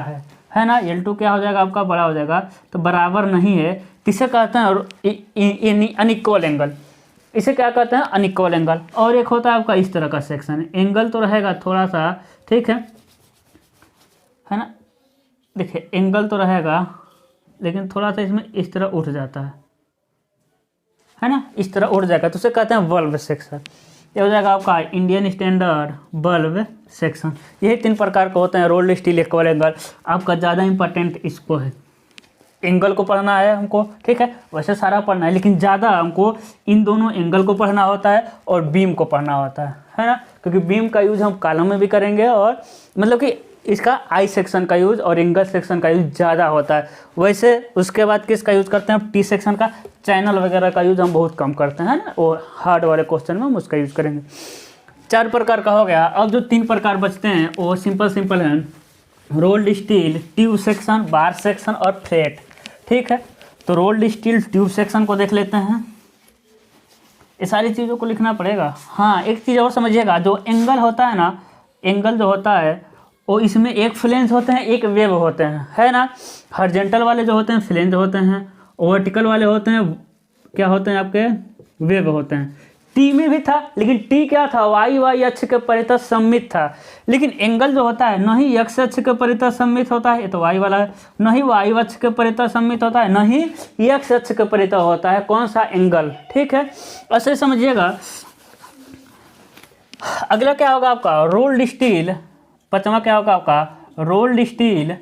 है ना। L2 क्या हो जाएगा आपका बड़ा हो जाएगा, तो बराबर नहीं है, इसे कहते हैं अनइक्वल एंगल, इसे क्या कहते हैं, अनइक्वल एंगल। और एक होता है आपका इस तरह का सेक्शन, एंगल तो रहेगा थोड़ा सा, ठीक है ना। देखिए एंगल तो रहेगा लेकिन थोड़ा सा इसमें इस तरह उठ जाता है ना, इस तरह उठ जाएगा, तो उसे कहते हैं बल्ब सेक्शन। ये हो जाएगा आपका इंडियन स्टैंडर्ड बल्ब सेक्शन। यही 3 प्रकार के होते हैं, रोल्ड स्टील इक्वल एंगल। आपका ज़्यादा इंपॉर्टेंट इसको है, एंगल को पढ़ना है हमको, ठीक है। वैसे सारा पढ़ना है लेकिन ज़्यादा हमको इन दोनों एंगल को पढ़ना होता है और बीम को पढ़ना होता है ना। क्योंकि बीम का यूज़ हम कॉलम में भी करेंगे, और मतलब कि इसका आई सेक्शन का यूज़ और एंगल सेक्शन का यूज़ ज़्यादा होता है। वैसे उसके बाद किसका यूज़ करते हैं, टी सेक्शन का, चैनल वगैरह का यूज़ हम बहुत कम करते हैं ना, वो हार्ड वाले क्वेश्चन में हम उसका यूज़ करेंगे। 4 प्रकार का हो गया। अब जो 3 प्रकार बचते हैं वो सिंपल हैं, रोल्ड स्टील ट्यूब सेक्शन, बार सेक्शन और फ्लैट, ठीक है। तो रोल्ड स्टील ट्यूब सेक्शन को देख लेते हैं, ये सारी चीज़ों को लिखना पड़ेगा। हाँ एक चीज़ और समझिएगा, जो एंगल होता है ना, एंगल जो होता है वो इसमें एक फ्लेंज होते हैं, एक वेव होते हैं, है ना। हॉरिजॉन्टल वाले जो होते हैं फ्लेंज होते हैं, वर्टिकल वाले होते हैं क्या होते हैं आपके, वेव होते हैं। टी में भी था, लेकिन टी क्या था, वाई अक्ष के परितः सममित था। लेकिन एंगल जो होता है न ही एक्स अक्ष के परितः सममित होता है, ये तो वाई वाला है, न ही वाई अक्ष के परितः सममित होता है, न ही एक्स अक्ष के परितः होता है, कौन सा एंगल, ठीक है। ऐसे समझिएगा। अगला क्या होगा आपका, रोल्ड स्टील। 5वां क्या होगा आपका, रोल्ड स्टील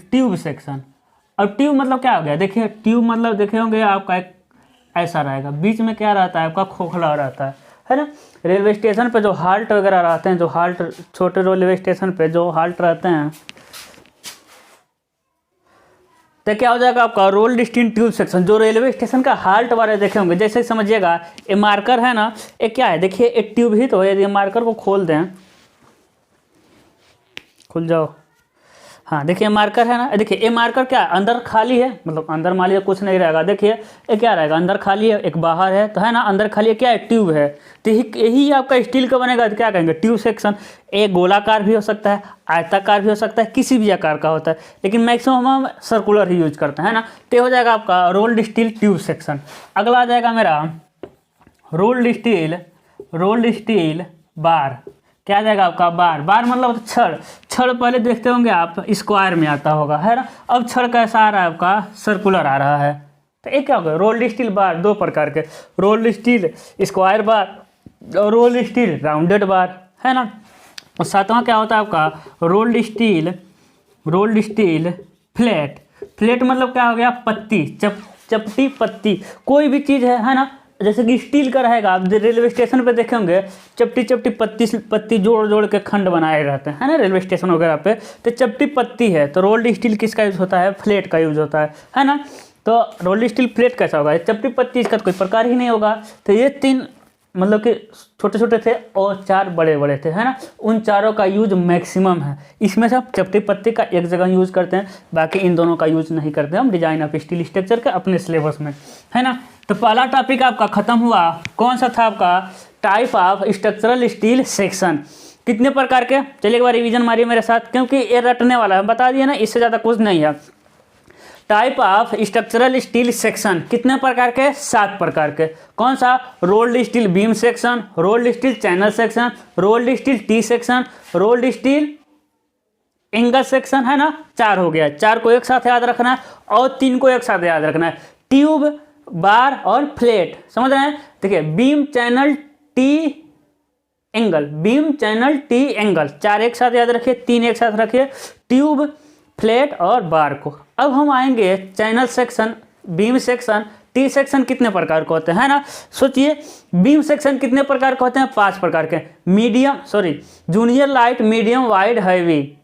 ट्यूब सेक्शन। और ट्यूब मतलब क्या हो गया, देखिए ट्यूब मतलब देखे होंगे आपका एक ऐसा रहेगा, बीच में क्या रहता है आपका खोखला रहता है ना। रेलवे स्टेशन पे जो हाल्ट वगैरह रहते हैं, जो हाल्ट छोटे रेलवे स्टेशन पे जो हाल्ट रहते हैं, तो क्या हो जाएगा आपका रोल्ड स्टील ट्यूब सेक्शन। जो रेलवे स्टेशन का हाल्ट वाले देखे होंगे, जैसे समझिएगा ये मार्कर है ना, ये क्या है, देखिए एक ट्यूब ही तो है। यदि मार्कर को खोल दें, खुल जाओ, हाँ देखिए मार्कर है ना, देखिए ये मार्कर क्या है, अंदर खाली है, मतलब अंदर मान लीजिए कुछ नहीं रहेगा। देखिए ये क्या रहेगा, अंदर खाली है, एक बाहर है, तो है ना, अंदर खाली है, क्या है, ट्यूब है। तो यही आपका स्टील का बनेगा, तो क्या कहेंगे, ट्यूब सेक्शन। एक गोलाकार भी हो सकता है, आयताकार भी हो सकता है, किसी भी आकार का होता है, लेकिन मैक्सिमम हम सर्कुलर ही यूज करते हैं, है ना। तो ये हो जाएगा आपका रोल्ड स्टील ट्यूब सेक्शन। अगला आ जाएगा मेरा रोल्ड स्टील बार। क्या आ जाएगा आपका, बार। बार मतलब छड़। छड़ पहले देखते होंगे आप स्क्वायर में आता होगा, है ना। अब छड़ कैसा आ रहा है आपका, सर्कुलर आ रहा है। तो एक क्या होगा, रोल्ड स्टील बार, दो प्रकार के, रोल्ड स्टील स्क्वायर बार और रोल्ड स्टील राउंडेड बार, है ना। और सातवां क्या होता है आपका, रोल्ड स्टील फ्लैट। फ्लैट मतलब क्या हो गया, पत्ती, चपटी पत्ती, कोई भी चीज़ है ना, जैसे कि स्टील का रहेगा, आप रेलवे स्टेशन पे देखे होंगे चपटी पत्ती जोड़ के खंड बनाए रहते हैं, है ना, रेलवे स्टेशन वगैरह पे। तो चपटी पत्ती है, तो रोल्ड स्टील किसका यूज़ होता है, फ्लैट का यूज़ होता है ना। तो रोल्ड स्टील फ्लैट कैसा होगा, चपटी पत्ती, इसका तो कोई प्रकार ही नहीं होगा। तो ये तीन मतलब कि छोटे छोटे थे और चार बड़े बड़े थे, है ना। उन चारों का यूज मैक्सिमम है। इसमें से आप चपटी पत्ती का एक जगह यूज़ करते हैं, बाकी इन दोनों का यूज नहीं करते हम डिजाइन ऑफ स्टील स्ट्रक्चर के अपने सिलेबस में, है ना। तो पहला टॉपिक आपका खत्म हुआ। कौन सा था आपका, type of structural steel section. कितने प्रकार के, चलिए एक बार रिवीजन मारिए मेरे साथ, क्योंकि ये रटने वाला है, बता दिए ना, इससे ज़्यादा कुछ नहीं है। Type of structural steel section कितने प्रकार के, 7 प्रकार के। कौन सा, rolled steel beam section, rolled steel channel section, rolled steel T section, rolled steel angle section, है ना। 4 हो गया, 4 को एक साथ याद रखना है और 3 को एक साथ याद रखना है, ट्यूब, बार और फ्लैट, समझ रहे हैं। देखिए beam channel T angle, beam channel T angle, 4 एक साथ याद रखिए, 3 एक साथ रखिए, ट्यूब, फ्लैट और बार को। अब हम आएंगे channel section, beam section, T section कितने प्रकार के होते हैं, है ना। सोचिए बीम सेक्शन कितने प्रकार के होते हैं, 5 प्रकार के। Junior light, medium wide heavy.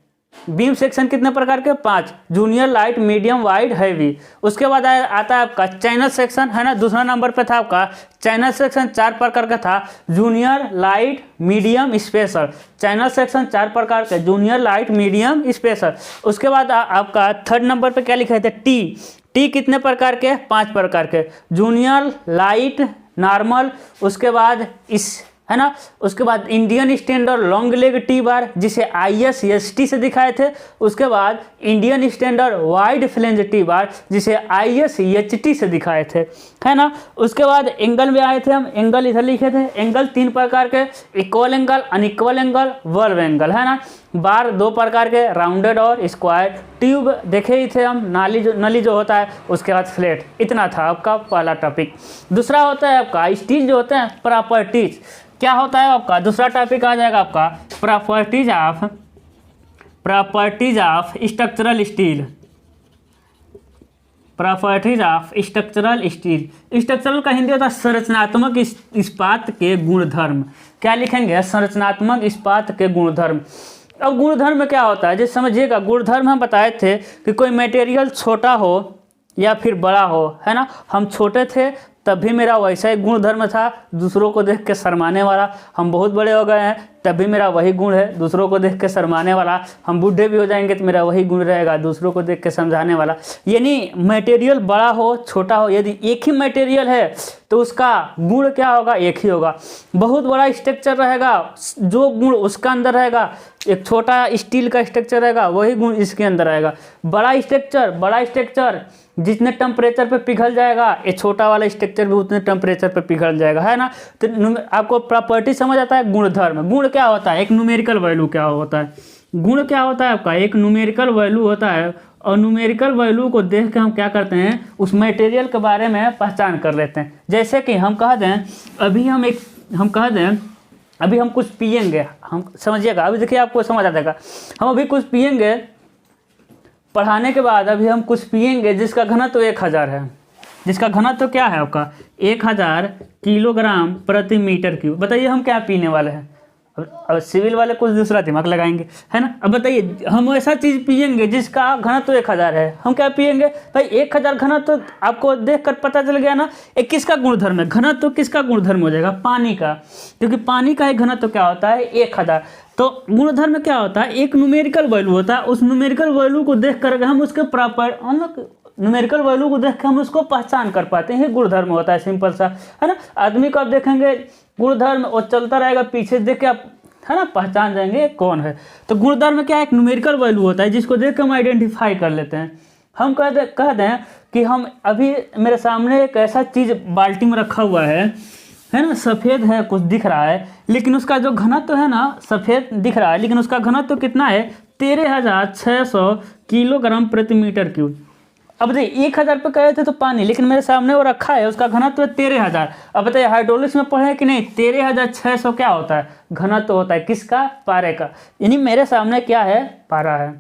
Beam section कितने प्रकार के, 5, junior light, medium wide heavy. उसके बाद आता है आपका चैनल सेक्शन, है ना, दूसरा नंबर पे था आपका चैनल सेक्शन, 4 प्रकार का था, junior light, medium, special. Channel section 4 प्रकार के, जूनियर लाइट, मीडियम, स्पेशल। उसके बाद आपका 3rd नंबर पे क्या लिखा थे, टी कितने प्रकार के, 5 प्रकार के, जूनियर लाइट, नॉर्मल। उसके बाद है ना, उसके बाद Indian standard long leg T bar, जिसे ISST से दिखाए थे। उसके बाद Indian standard wide flange T bar, जिसे ISHT से दिखाए थे, है ना। उसके बाद एंगल में आए थे हम, एंगल इधर लिखे थे, एंगल 3 प्रकार के, equal angle, unequal angle, verve angle, है ना। बार 2 प्रकार के, राउंडेड और स्क्वायर। ट्यूब देखे ही थे हम, नली जो होता है, उसके बाद फ्लैट। इतना था आपका पहला टॉपिक। दूसरा होता है आपका स्टील जो होते हैं, प्रॉपर्टीज। क्या होता है आपका, दूसरा टॉपिक आ जाएगा आपका properties of structural steel. Properties of structural steel. Structural का हिंदी होता है संरचनात्मक इस्पात के गुणधर्म। क्या लिखेंगे, संरचनात्मक इस्पात के गुणधर्म। अब गुणधर्म में क्या होता है, जैसे समझिएगा, गुणधर्म हम बताए थे कि कोई मटेरियल छोटा हो या फिर बड़ा हो, है ना। हम छोटे थे तब भी मेरा वैसा ही गुणधर्म था, दूसरों को देख के शर्माने वाला। हम बहुत बड़े हो गए हैं तब भी मेरा वही गुण है, दूसरों को देख के शर्माने वाला। हम बूढ़े भी हो जाएंगे तो मेरा वही गुण रहेगा, दूसरों को देख के समझाने वाला। यानी मटेरियल बड़ा हो छोटा हो, यदि एक ही मटेरियल है तो उसका गुण क्या होगा, एक ही होगा। बहुत बड़ा स्ट्रक्चर रहेगा, जो गुण उसका अंदर रहेगा, एक छोटा स्टील का स्ट्रक्चर रहेगा, वही गुण इसके अंदर रहेगा। बड़ा स्ट्रक्चर जितने टेम्परेचर पे पिघल जाएगा, ये छोटा वाला स्ट्रक्चर भी उतने टेम्परेचर पे पिघल जाएगा, है ना। तो आपको प्रॉपर्टी समझ आता है, गुणधर्म। गुण क्या होता है, एक न्यूमेरिकल वैल्यू क्या होता है, गुण क्या होता है आपका, एक न्यूमेरिकल वैल्यू होता है। और न्यूमेरिकल वैल्यू को देख के हम क्या करते हैं, उस मटेरियल के बारे में पहचान कर लेते हैं। जैसे कि हम कह दें अभी हम कुछ पियेंगे, हम समझिएगा, अभी देखिए आपको समझ आ जाएगा। हम अभी कुछ पियेंगे, पढ़ाने के बाद अभी हम कुछ पियेंगे जिसका घनत्व 1000 है, जिसका घनत्व क्या है आपका 1000 किलोग्राम प्रति मीटर क्यूब। बताइए हम क्या पीने वाले हैं, अब सिविल वाले कुछ दूसरा दिमाग लगाएंगे, है ना। अब बताइए, हम ऐसा चीज़ पियेंगे जिसका घनत्व 1000 है, हम क्या पियेंगे भाई? 1000 घनत्व आपको देखकर पता चल गया ना। एक किसका गुणधर्म है? घनत्व किसका गुणधर्म हो जाएगा? पानी का, क्योंकि पानी का एक घनत्व क्या होता है? 1000। तो गुणधर्म क्या होता है? एक न्यूमेरिकल वैल्यू होता है, उस न्यूमेरिकल वैल्यू को देख कर हम उसके प्रॉपर न्यूमेरिकल वैल्यू को देख के हम उसको पहचान कर पाते हैं। गुणधर्म होता है, सिंपल सा, है ना। आदमी को आप देखेंगे गुणधर्म और चलता रहेगा, पीछे देख के आप, है ना, पहचान जाएंगे कौन है। तो गुणधर्म क्या है? एक न्यूमेरिकल वैल्यू होता है जिसको देख के हम आइडेंटिफाई कर लेते हैं। हम कहते हैं कि हम अभी मेरे सामने एक ऐसा चीज़ बाल्टी में रखा हुआ है ना, सफ़ेद है, कुछ दिख रहा है, लेकिन उसका जो घनत्व है ना, सफ़ेद दिख रहा है लेकिन उसका घनत्व कितना है? 13,600 किलोग्राम प्रति मीटर क्यूब। अब देखिए 1000 पे कहे थे तो पानी, लेकिन मेरे सामने वो रखा है, उसका घनत्व है 13,000। अब बताइए हाइड्रोलिक्स में पढ़े कि नहीं? 13,600 क्या होता है? घनत्व होता है किसका? पारे का। यानी मेरे सामने क्या है? पारा है।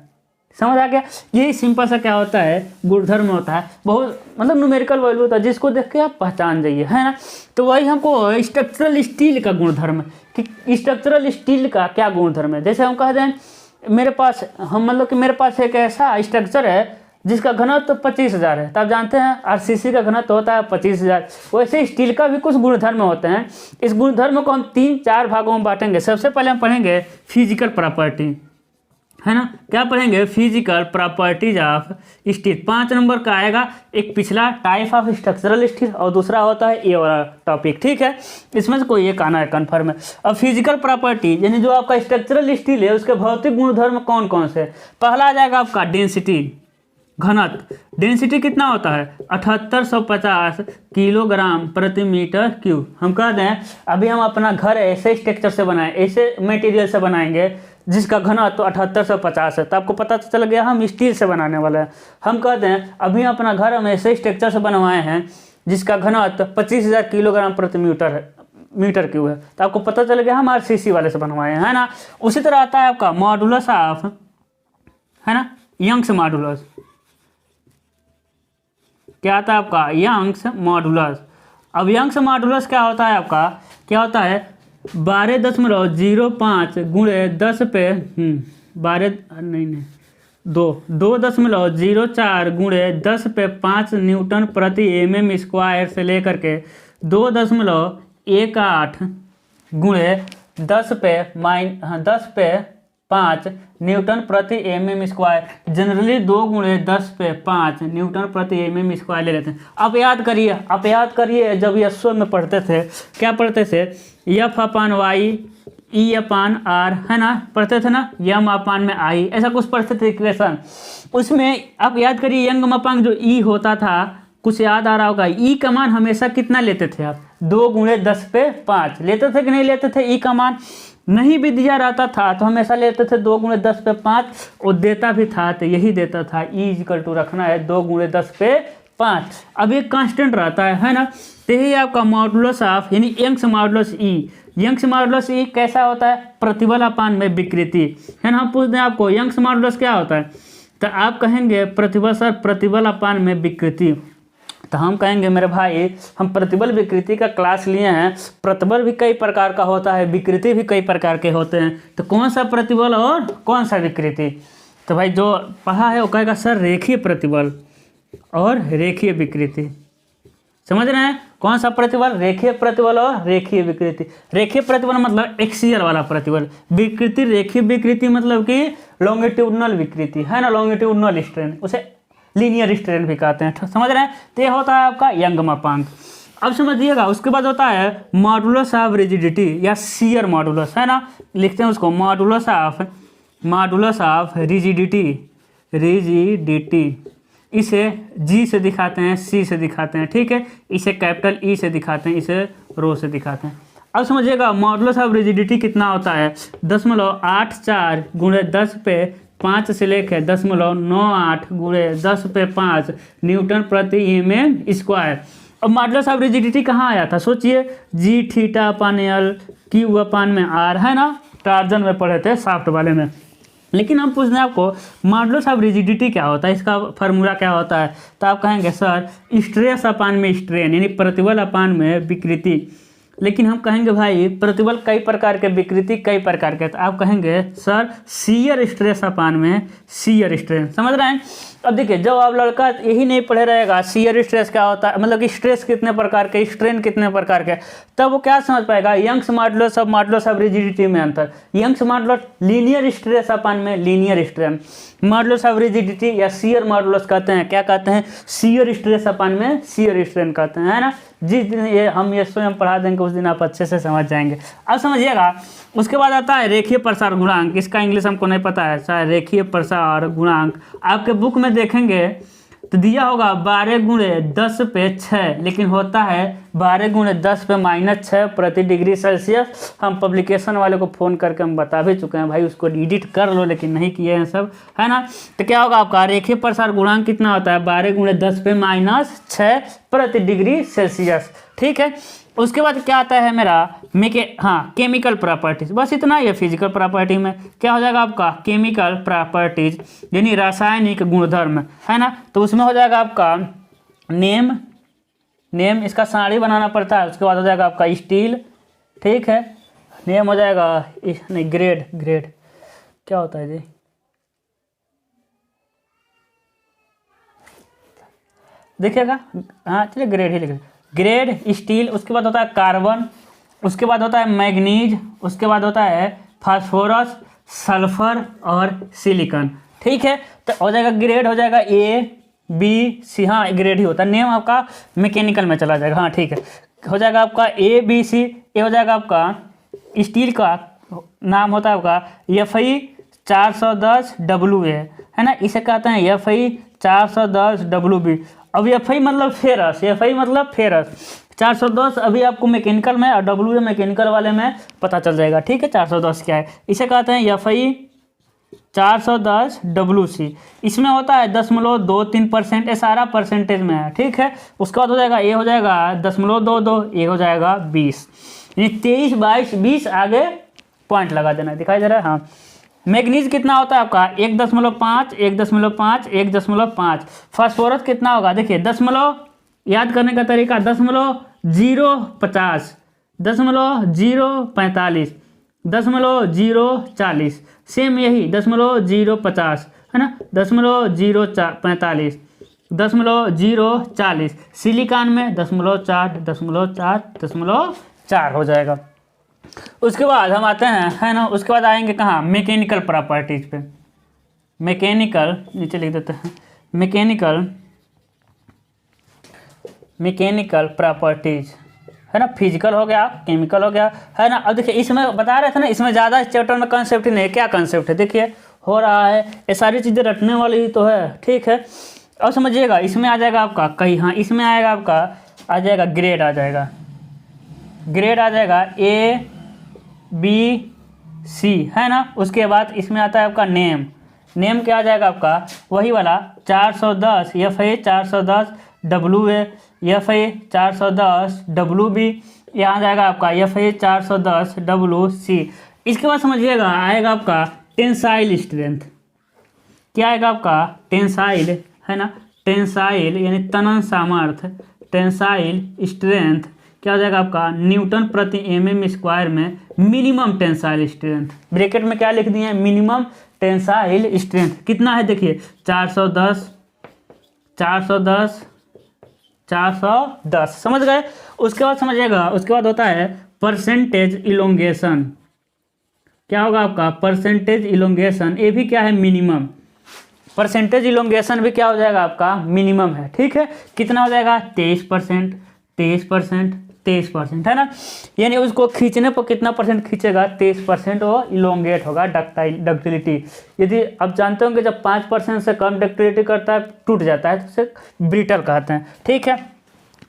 समझ आ गया? यही सिंपल सा क्या होता है? गुणधर्म होता है। बहुत मतलब न्यूमेरिकल वैल्यू होता है जिसको देख के आप पहचान जाइए, है ना। तो वही हमको स्ट्रक्चरल स्टील का गुणधर्म है कि स्ट्रक्चरल स्टील का क्या गुणधर्म है। जैसे हम कहते हैं मेरे पास, हम मतलब कि मेरे पास एक ऐसा स्ट्रक्चर है जिसका घनत्व 25,000 है, तो आप जानते हैं आरसीसी का घनत्व होता है 25,000। वैसे स्टील का भी कुछ गुणधर्म होते हैं। इस गुणधर्म को हम 3-4 भागों में बांटेंगे। सबसे पहले हम पढ़ेंगे फिजिकल प्रॉपर्टी, है ना। क्या पढ़ेंगे? Physical properties of steel. 5 number का आएगा। एक पिछला टाइप ऑफ स्ट्रक्चरल स्टील और दूसरा होता है ये वाला टॉपिक, ठीक है। इसमें से कोई एक आना है, कन्फर्म है। अब फिजिकल प्रॉपर्टी यानी जो आपका स्ट्रक्चरल स्टील है उसके भौतिक गुणधर्म कौन कौन से? पहला आ जाएगा आपका डेंसिटी, घनत्व। डेंसिटी कितना होता है? 7850 किलोग्राम प्रति मीटर क्यूब। हम कहते हैं अभी हम अपना घर ऐसे स्ट्रक्चर से बनाए, ऐसे मटेरियल से बनाएंगे जिसका घनत्व 7850 है, तो आपको पता तो चल गया हम स्टील से बनाने वाले हैं। हम कहते हैं अभी हम अपना घर हम ऐसे स्ट्रक्चर से बनवाए हैं जिसका घनत्व 25,000 किलोग्राम प्रति मीटर क्यूब है, तो आपको पता चल गया हम आरसीसी वाले से बनवाए हैं, है ना। उसी तरह आता है आपका मॉडुलस ऑफ, है ना, यंग्स मॉडुलस। क्या आता है आपका? Young's modulus. अब यंग्स मॉडुलस क्या होता है आपका? क्या होता है? 12.05 गुणे 10 पे 2.04 गुणे 10 पे 5 न्यूटन प्रति mm स्क्वायर से लेकर के 2.18 गुणे 10 पे 5 न्यूटन प्रति mm स्क्वायर। जनरली 2 गुणे 10 पे 5 न्यूटन प्रति mm स्क्वायर ले लेते हैं। आप याद करिए जब यशो में पढ़ते थे, क्या पढ़ते थे? F upon Y E upon R, है ना, पढ़ते थे ना, यम अपान में आई, ऐसा कुछ पढ़ते थे इक्वेशन। उसमें आप याद करिए यंग अपान जो ई होता था, कुछ याद आ रहा होगा, ई का मान हमेशा कितना लेते थे आप? 2 गुणे 10 पे 5 लेते थे कि नहीं लेते थे? ई का मान नहीं भी दिया रहता था तो हमेशा लेते थे 2 गुणे 10 पे 5, और देता भी था तो यही देता था, ई इक्वल टू रखना है 2 गुणे 10 पे 5। अब एक कांस्टेंट रहता है ना। तो यही आपका मॉडुलस ऑफ यानी यंग्स मॉडुलस ई। यंग्स मॉडुलस ई कैसा होता है? प्रतिबल अपान में विकृति, है ना। हम पूछते हैं आपको यंग्स मॉडुलस क्या होता है, तो आप कहेंगे प्रतिबल सर, प्रतिबल अपान में विकृति। तो हम कहेंगे मेरे भाई हम प्रतिबल विकृति का क्लास लिए हैं। प्रतिबल भी कई प्रकार का होता है, विकृति भी कई प्रकार के होते हैं, तो कौन सा प्रतिबल और कौन सा विकृति? तो भाई जो पढ़ा है वो कहेगा सर रेखीय प्रतिबल और रेखीय विकृति। समझ रहे हैं? कौन सा प्रतिबल? रेखीय प्रतिबल और रेखीय विकृति। रेखीय प्रतिबल मतलब एक्सियल वाला प्रतिबल, विकृति रेखीय विकृति मतलब कि लॉन्गिट्यूडनल विकृति, है ना, लॉन्गिट्यूडनल स्ट्रेन, उसे लीनियर स्ट्रेन भी कहते हैं। समझ रहे हैं? तो ये होता है आपका यंग मापांक। अब समझिएगा, उसके बाद होता है मॉडुलस ऑफ रिजिडिटी या शियर मॉडुलस, है ना, लिखते हैं उसको मॉडुलस ऑफ रिजिडिटी। इसे जी से दिखाते हैं, सी से दिखाते हैं, ठीक है, इसे कैपिटल ई से दिखाते हैं, इसे रो से दिखाते हैं। अब समझिएगा मॉडुलस ऑफ रिजिडिटी कितना होता है? 0.84 गुणे 10 पे 5 से लेकर 0.98 गुणे 10 पे 5 न्यूटन प्रति mm स्क्वायर। अब मॉडुलस ऑफ रिजिडिटी कहाँ आया था? सोचिए, जी थीटा अपान एल क्यू अपान में आर, है ना, टार्जन में पढ़े थे साफ्ट वाले में। लेकिन हम पूछते हैं आपको मॉडुलस ऑफ रिजिडिटी क्या होता है, इसका फार्मूला क्या होता है? तो आप कहेंगे सर स्ट्रेस अपान में स्ट्रेन यानी प्रतिबल अपान में विकृति, लेकिन हम कहेंगे भाई प्रतिबल कई प्रकार के, विकृति कई प्रकार के, तो आप कहेंगे सर शियर स्ट्रेस अपान में शियर स्ट्रेन, समझ रहे हैं। अब देखिए जब आप लड़का यही नहीं पढ़े रहेगा शियर स्ट्रेस क्या होता है, मतलब कि स्ट्रेस कितने प्रकार के, स्ट्रेन कितने प्रकार के, तब वो क्या समझ पाएगा यंग्स मॉडुलस ऑफ रिजिडिटी में अंतर। Young's modulus linear stress upon में linear strain, modulus of rigidity या शियर मॉडुलस कहते हैं, क्या कहते हैं, शियर स्ट्रेस अपान में शियर स्ट्रेन कहते हैं, है ना। जिस दिन ये हम ये स्वयं पढ़ा देंगे उस दिन आप अच्छे से समझ जाएंगे। अब समझिएगा उसके बाद आता है रेखीय प्रसार गुणांक, इसका इंग्लिश हमको नहीं पता है, शायद रेखीय प्रसार गुणांक आपके बुक में देखेंगे तो दिया होगा 12 गुणे 10 पे 6, लेकिन होता है 12 गुणे 10 पे -6 प्रति डिग्री सेल्सियस। हम पब्लिकेशन वाले को फ़ोन करके हम बता भी चुके हैं भाई, उसको एडिट कर लो, लेकिन नहीं किए हैं सब, है ना। तो क्या होगा आपका रेखीय प्रसार गुणांक कितना होता है, 12 गुणे 10 पे -6 प्रति डिग्री सेल्सियस, ठीक है। उसके बाद क्या आता है मेरा केमिकल प्रॉपर्टीज, बस इतना ही है। फिजिकल प्रॉपर्टी में क्या हो जाएगा आपका केमिकल प्रॉपर्टीज, यानी रासायनिक गुणधर्म, है ना। तो उसमें हो जाएगा आपका नेम इसका साड़ी बनाना पड़ता है। उसके बाद हो जाएगा आपका स्टील, ठीक है। नेम हो जाएगा नहीं, ग्रेड क्या होता है जी, देखिएगा, हाँ चलिए ग्रेड ही लिख, ग्रेड स्टील। उसके बाद होता है कार्बन, उसके बाद होता है मैग्नीज, उसके बाद होता है फास्फोरस, सल्फर और सिलिकॉन, ठीक है। तो हो जाएगा ग्रेड, हो जाएगा A B C, हाँ ग्रेड ही होता है। नेम आपका मैकेनिकल में चला जाएगा, हाँ ठीक है। हो जाएगा आपका ABC, ये हो जाएगा आपका स्टील का नाम होता है आपका Fe 410 WA, है ना। इसे कहते हैं Fe 410 WB। अब Fe मतलब फेरस, Fe मतलब फेरस 410 अभी आपको मैकेनिकल में और WA मैकेनिकल वाले में पता चल जाएगा, ठीक है। 410 क्या है, इसे कहते हैं Fe 410 WC। इसमें होता है 0.23%, ये सारा परसेंटेज में है, ठीक है। उसके बाद हो जाएगा ये हो जाएगा 0.22, ये हो जाएगा 20, यानी 23, 22, 20 आगे पॉइंट लगा देना, दिखाई दे रहा है, हाँ। मैग्नीज कितना होता है आपका 1.5, 1.5, 1.5। फास्फोरस कितना होगा, देखिए दशमलव, याद करने का तरीका 0.050, 0.045, 0.040, सेम यही 0.050, है ना, 0.045, 0.040। सिलिकॉन में 0.4 हो जाएगा। उसके बाद हम आते हैं, है ना, उसके बाद आएंगे कहाँ, मैकेनिकल प्रॉपर्टीज पे। मैकेनिकल नीचे लिख देते हैं, मैकेनिकल प्रॉपर्टीज, है ना। फिजिकल हो गया, केमिकल हो गया, है ना। अब देखिए इसमें बता रहे थे ना, इसमें ज़्यादा इस चैप्टर में कॉन्सेप्ट ही नहीं है। क्या कॉन्सेप्ट है देखिए हो रहा है, ये सारी चीज़ें रटने वाली ही तो है, ठीक है। अब समझिएगा इसमें आ जाएगा आपका कहीं, हाँ इसमें आएगा आपका आ जाएगा ग्रेड, आ जाएगा ABC, है ना। उसके बाद इसमें आता है आपका नेम क्या आ जाएगा आपका वही वाला 410 Fe 410 WA, Fe 410 WB, यहाँ जाएगा आपका Fe 410 WC। इसके बाद समझिएगा आएगा आपका टेंसाइल स्ट्रेंथ, क्या आएगा आपका टेंसाइल, है ना, टेंसाइल यानी तनन सामर्थ्य, टेंसाइल स्ट्रेंथ क्या हो जाएगा आपका न्यूटन प्रति mm² में मिनिमम टेंसाइल स्ट्रेंथ। ब्रैकेट में क्या लिख दिए हैं, मिनिमम टेंसाइल स्ट्रेंथ कितना है, देखिए 410, 410, समझ गए। उसके बाद समझिएगा, उसके बाद होता है परसेंटेज इलोंगेशन, क्या होगा आपका परसेंटेज इलोंगेशन, ये भी क्या है मिनिमम। परसेंटेज इलोंगेशन भी क्या हो जाएगा आपका मिनिमम है, ठीक है। कितना हो जाएगा 23%, 23%, है ना। यानी उसको खींचने पर कितना परसेंट खींचेगा 23% वो इलोंगेट होगा। डक्टिलिटी यदि आप जानते होंगे जब 5% से कम डक्टिलिटी करता है टूट जाता है तो उसे ब्रिटल कहते हैं, ठीक है।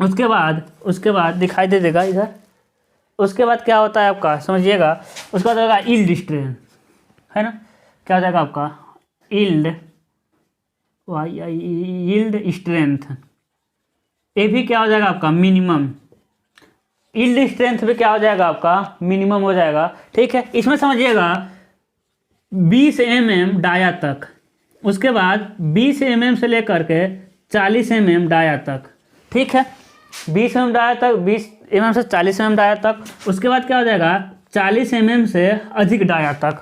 उसके बाद दिखाई दे देगा इधर। उसके बाद क्या होता है आपका समझिएगा, उसके बाद होगा यील्ड स्ट्रेंथ, है ना। क्या हो जाएगा आपका यील्ड स्ट्रेंथ, ये भी क्या हो जाएगा आपका मिनिमम। यील्ड स्ट्रेंथ भी क्या हो जाएगा आपका मिनिमम हो जाएगा, ठीक है। इसमें समझिएगा 20 mm डाया तक, उसके बाद 20 mm से लेकर के 40 mm डाया तक, ठीक है। 20 mm डाया तक, 20 mm से 40 mm डाया तक। उसके बाद क्या हो जाएगा 40 mm से अधिक डाया तक,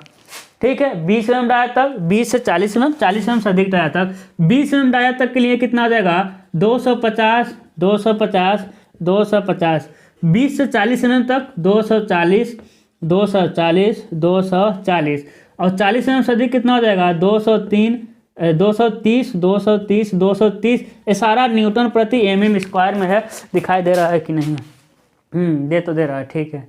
ठीक है। 20 mm डाया तक, 20 से 40 mm, 40 mm से अधिक डाया तक। 20 mm डाया तक के लिए कितना आ जाएगा 250, 250, 250। 20 से 40 mm तक 240, 240, 240। और 40 mm से अधिक कितना हो जाएगा 203, 230, 230, 230। ये सारा न्यूटन प्रति mm स्क्वायर में है। दिखाई दे रहा है कि नहीं? दे तो दे रहा है, ठीक है।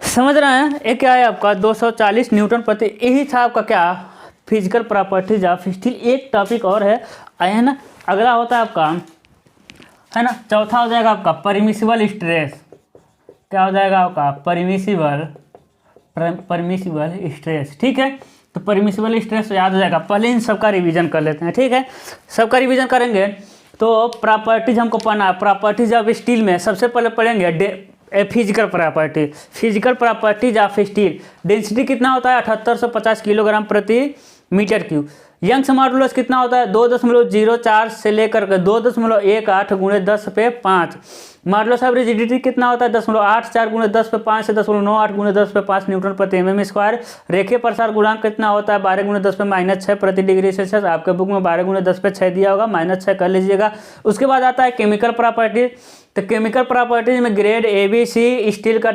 समझ रहे हैं? ये क्या है आपका 240 न्यूटन प्रति। यही था आपका क्या फिजिकल प्रॉपर्टीज ऑफ स्टील। एक टॉपिक और है ना, अगला होता है आपका, है ना, चौथा हो जाएगा आपका परमिसिबल स्ट्रेस। क्या हो जाएगा आपका परमिसिबल स्ट्रेस, ठीक है। तो परमिसिबल स्ट्रेस याद हो जाएगा। पहले इन सबका रिवीजन कर लेते हैं, ठीक है। सबका रिवीजन करेंगे तो प्रॉपर्टीज हमको पढ़ना है। प्रॉपर्टीज ऑफ स्टील में सबसे पहले पढ़ेंगे physical properties of steel. Density कितना होता है 7850 किलोग्राम प्रति मीटर क्यूब। यंग्स मॉडुलस कितना होता है 2.04 से लेकर के 2.18 गुणे 10 पे 5। मॉडुलस ऑफ रिजिडिटी कितना होता है 0.84 गुणे 10 पे 5 से 0.98 गुणे 10 पे 5 न्यूटन प्रति mm स्क्वायर। रेखीय प्रसार गुणांक कितना होता है 12 गुणे 10 पे -6 प्रति डिग्री सेल्सियस। आपके बुक में 12 गुणे 10 पे 6 दिया होगा, -6 कर लीजिएगा। उसके बाद आता है केमिकल प्रॉपर्टीज। तो केमिकल प्रॉपर्टीज में ग्रेड ABC स्टील का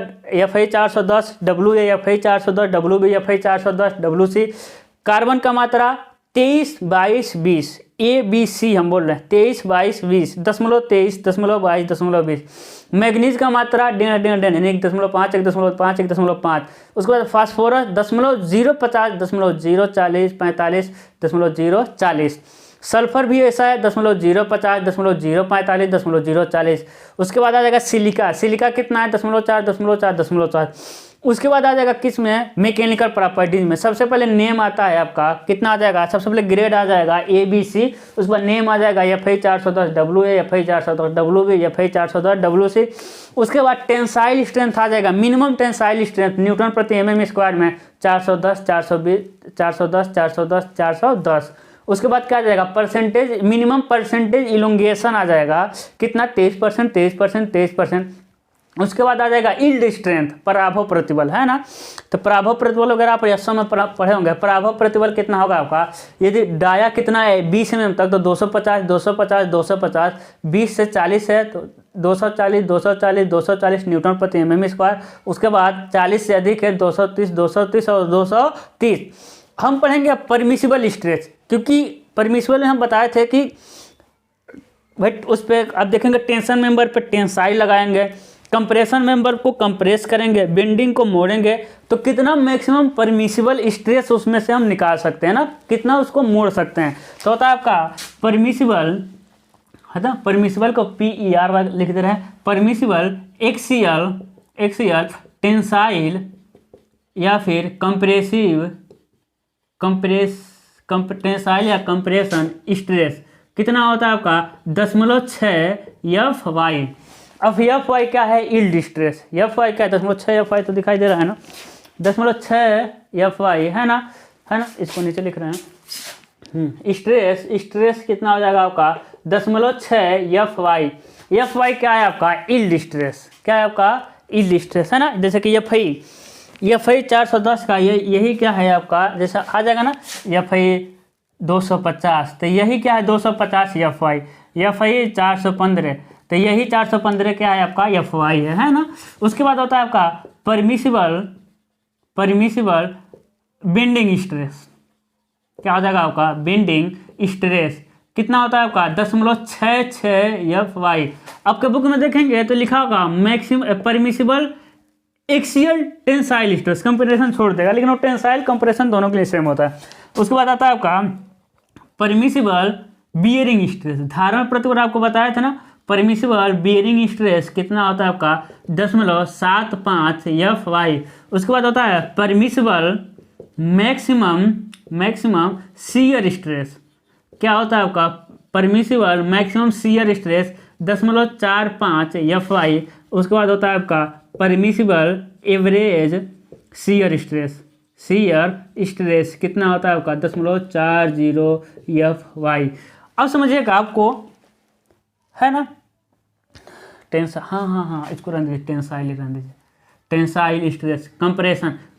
Fe 410 WA, Fe 410 WB, Fe 410 WC। Carbon का मात्रा 23, 22, 20 ABC हम बोल रहे हैं 23, 22, 20 .23, .22, .20। मैग्नीज का मात्रा 1.5, 1.5, 1.5। उसके बाद फास्फोरस 0.050, 0.040, 45, 0.040। सल्फर भी ऐसा है 0.050, 0.045, 0.040। उसके बाद आ जाएगा सिलिका कितना है 0.4, 0.4, 0.4। उसके बाद आ जाएगा किस में मैकेनिकल प्रॉपर्टीज में। सबसे पहले नेम आता है आपका कितना आ जाएगा, सबसे पहले ग्रेड आ जाएगा ABC। उसके बाद नेम आ जाएगा Fe 410 WA, Fe 410 WB, Fe 410 WC। उसके बाद टेंसाइल स्ट्रेंथ आ जाएगा, मिनिमम टेंसाइल स्ट्रेंथ न्यूटन प्रति mm स्क्वायर में 410, 420, 410, 410, 410। उसके बाद क्या आ जाएगा परसेंटेज, मिनिमम परसेंटेज इलोंगेशन आ जाएगा कितना 23%, 23%, 23%। उसके बाद आ जाएगा यील्ड स्ट्रेंथ, पराभव प्रतिबल, है ना। तो पराभव प्रतिबल वगैरह आप यस में पढ़े होंगे। पराभव प्रतिबल कितना होगा आपका, यदि डाया कितना है 20 mm तक तो 250, 250, 250। 20 से 40 है तो 240, 240, 240 न्यूटन प्रति mm स्क्वायर। उसके बाद 40 से अधिक है 230, 230 और 230। हम पढ़ेंगे अब परमिसिबल स्ट्रेस, क्योंकि परमिसिबल में हम बताए थे कि भाई उस पर आप देखेंगे टेंशन मेंबर पे टेंसाइल लगाएंगे, कंप्रेशन मेंबर को कंप्रेस करेंगे, बेंडिंग को मोड़ेंगे, तो कितना मैक्सिमम परमिसिबल स्ट्रेस उसमें से हम निकाल सकते हैं ना, कितना उसको मोड़ सकते हैं। तो होता है आपका परमिसिबल, है ना, परमिसिबल को PER लिख दे रहे हैं। परमिसिबल एक्सियल टेंसाइल या फिर टेंसाइल या कंप्रेशन स्ट्रेस कितना होता है आपका 0.6 FY। अब FY क्या है, यील्ड स्ट्रेस। FY क्या है 0.6 FY तो दिखाई दे रहा है ना, 0.6 FY है ना, इसको नीचे लिख रहे हैं। स्ट्रेस कितना हो जाएगा आपका 0.6 FY। FY क्या है आपका यील्ड स्ट्रेस, क्या है आपका यील्ड स्ट्रेस, है ना। जैसे कि FI 410 का यही क्या है आपका, जैसा आ जाएगा ना FI 250, तो यही क्या है 250 FI। FI 415 तो यही 415 क्या है आपका FY है ना। उसके बाद होता है आपका परमिसिबल बेंडिंग स्ट्रेस। क्या हो जाएगा आपका बेंडिंग स्ट्रेस कितना होता है आपका 0.66 FY। आपके बुक में देखेंगे तो लिखा होगा maximum permissible axial tensile stress, compression छोड़ देगा, लेकिन वो टेंसाइल कंप्रेशन दोनों के लिए सेम होता है। उसके बाद आता है आपका परमिसिबल बियरिंग स्ट्रेस। धारण प्रतिबल आपको बताया था ना, परमिसिबल बियरिंग स्ट्रेस कितना होता है आपका 0.75 FY। उसके बाद होता है परमिसिबल मैक्सिमम शियर स्ट्रेस। क्या होता है आपका permissible maximum shear stress 0.45 FY। उसके बाद होता है आपका परमिसिबल एवरेज शियर स्ट्रेस कितना होता है आपका 0.40 FY। अब समझिएगा आपको, है ना, हाँ, इसको रहने दीजिए, टेंसाइल रहने दीजिए। टेंसाइल स्ट्रेस,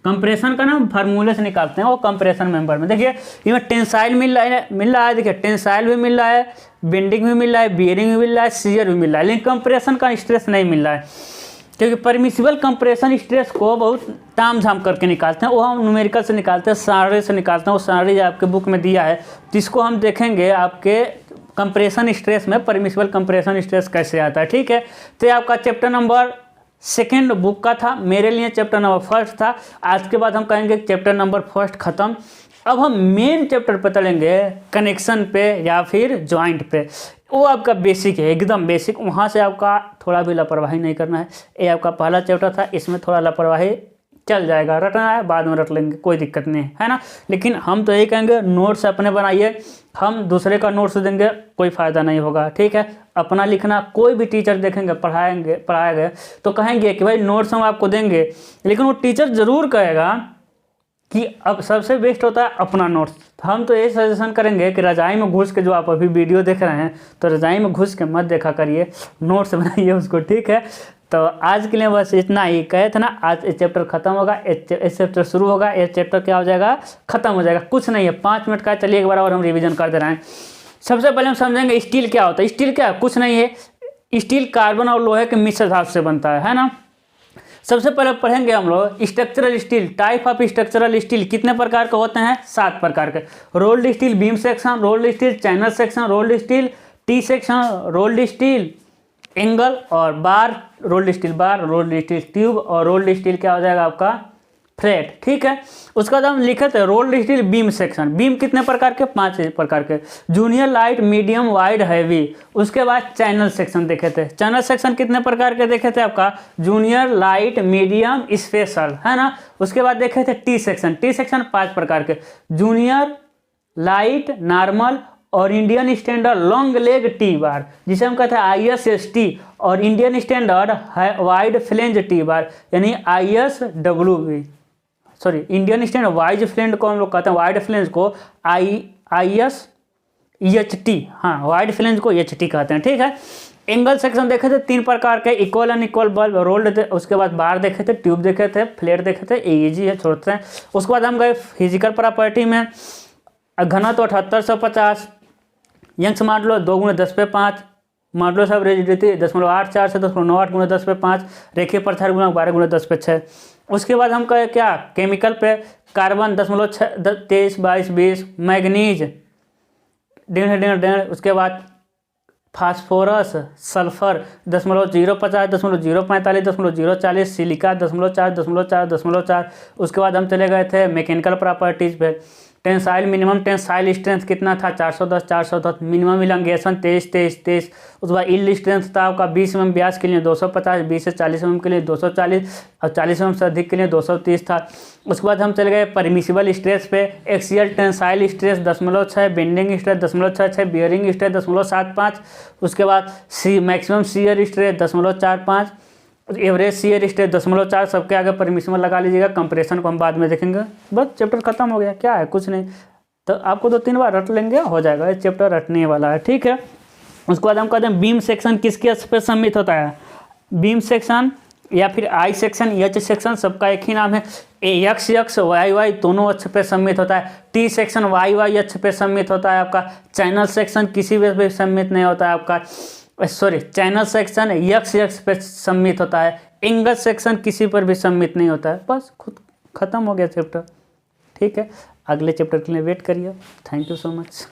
कंप्रेशन का ना फार्मूले से निकालते हैं वो कंप्रेशन मेंबर में। देखिए इसमें टेंसाइल मिल रहा है, देखिए टेंसाइल भी मिल रहा है, बेंडिंग भी मिल रहा है, बियरिंग भी मिल रहा है, सीयर भी मिल रहा है, लेकिन कंप्रेशन का स्ट्रेस नहीं मिल रहा है, क्योंकि परमिसिबल कंप्रेशन स्ट्रेस को बहुत ताम झाम करके निकालते हैं, वो हम न्यूमेरिकल से निकालते हैं, सारे से निकालते हैं। वो सारे आपके बुक में दिया है, जिसको हम देखेंगे आपके कंप्रेशन स्ट्रेस में परमिसिबल कंप्रेशन स्ट्रेस कैसे आता है। ठीक है, तो ये आपका चैप्टर नंबर 2 बुक का था, मेरे लिए चैप्टर नंबर 1 था। आज के बाद हम कहेंगे चैप्टर नंबर 1 खत्म। अब हम मेन चैप्टर पर चलेंगे, कनेक्शन पे या फिर जॉइंट पे। वो आपका बेसिक है, एकदम बेसिक, वहाँ से आपका थोड़ा भी लापरवाही नहीं करना है। ये आपका पहला चैप्टर था, इसमें थोड़ा लापरवाही चल जाएगा, रटना है बाद में रट लेंगे, कोई दिक्कत नहीं है ना। लेकिन हम तो यही कहेंगे नोट्स अपने बनाइए, हम दूसरे का नोट्स देंगे कोई फ़ायदा नहीं होगा। ठीक है, अपना लिखना, कोई भी टीचर देखेंगे पढ़ाया गया तो कहेंगे कि भाई नोट्स हम आपको देंगे, लेकिन वो टीचर ज़रूर कहेगा कि अब सबसे बेस्ट होता है अपना नोट्स। हम तो ये सजेशन करेंगे कि रज़ाई में घुस के, जो आप अभी वीडियो देख रहे हैं तो रज़ाई में घुस के मत देखा करिए, नोट्स बनाइए उसको। ठीक है, तो आज के लिए बस इतना ही। कहे थे ना आज ये चैप्टर खत्म होगा, इस चैप्टर शुरू होगा, ये चैप्टर क्या हो जाएगा, खत्म हो जाएगा। कुछ नहीं है, 5 मिनट का। चलिए एक बार और हम रिवीजन कर दे रहे हैं। सबसे पहले हम समझेंगे स्टील क्या होता है। स्टील क्या है, कुछ नहीं है, स्टील कार्बन और लोहे के मिश्र धातु से बनता है ना। सबसे पहले पढ़ेंगे हम लोग structural steel, type of structural steel कितने प्रकार के होते हैं, 7 प्रकार के। Rolled steel beam section, rolled steel channel section, rolled steel T section, rolled steel angle और bar, rolled steel bar, rolled steel tube और रोल्ड स्टील क्या हो जाएगा आपका फ्लैट। ठीक है, उसके बाद हम लिखे थे rolled steel beam section. Beam कितने प्रकार के, 5 प्रकार के, junior light medium wide heavy. उसके बाद चैनल सेक्शन देखे थे। चैनल सेक्शन कितने प्रकार के देखे थे आपका, जूनियर लाइट मीडियम स्पेशल, है ना। उसके बाद देखे थे टी सेक्शन। टी सेक्शन 5 प्रकार के, जूनियर लाइट नॉर्मल और Indian standard long leg T bar, जिसे हम कहते हैं ISST, और Indian standard wide flange T bar यानी ISWB, sorry Indian standard wide flange को हम लोग कहते हैं, वाइड फ्लेंज को ISHT, हाँ वाइड फ्लेंज को HT कहते हैं। ठीक है, एंगल सेक्शन देखे थे 3 प्रकार के, इक्वल अनइक्वल बल्ब, रोल्ड, उसके बाद बार देखे थे, ट्यूब देखे थे, फ्लेट देखे थे, AEG है छोड़ते हैं। उसके बाद हम गए फिजिकल प्रॉपर्टी में, घनत्व 7850, Young's modulus 2×10⁵, modulus of rigidity 0.84 से 0.98 × 10⁵, रेखीय प्रसार गुणांक 12×10⁶। उसके बाद हम कहे क्या, केमिकल पे, कार्बन 0.23, 22, 20, मैग्नीज 1.5, उसके बाद फास्फोरस सल्फर 0.050, 0.045, 0.040, सिलिका 0.4, 0.4, 0.4। उसके बाद हम चले गए थे मैकेनिकल प्रॉपर्टीज पे। टेंसाइल मिनिमम टेंसाइल स्ट्रेंथ कितना था, 410, 410। मिनिमम इलंगेशन 23, 23, 23। उसके बाद इल्ड स्ट्रेंथ था आपका 20 mm व्यास के लिए 250, 20 से 40 mm के लिए 240 और 40 mm से अधिक के लिए 230 था। उसके बाद हम चले गए परमिसिबल स्ट्रेस पे। Axial tensile stress 0.6, bending stress 0.66, bearing stress 0.75। उसके बाद maximum shear stress 0.45, average shear stress 0.4। सबके आगे परमिसिबल लगा लीजिएगा। कंप्रेशन को हम बाद में देखेंगे। बस चैप्टर खत्म हो गया, क्या है, कुछ नहीं। तो आपको 2-3 बार रट लेंगे, हो जाएगा, ये चैप्टर रटने वाला है। ठीक है, उसके बाद हम कहते हैं बीम सेक्शन किसके पे सम्मिलित होता है, बीम सेक्शन या फिर I सेक्शन, H सेक्शन, सबका एक ही नाम है। X अक्ष Y दोनों अक्ष पे सम्मिलित होता है। T सेक्शन Y अक्ष पे सम्मिलित होता है आपका। चैनल सेक्शन किसी पे सम्मिलित नहीं होता है आपका, सॉरी चैनल सेक्शन X पे सम्मिलित होता है। एंगल सेक्शन किसी पर भी सम्मिलित नहीं होता है। बस खुद खत्म हो गया चैप्टर। ठीक है, अगले चैप्टर के लिए वेट करिए। Thank you so much.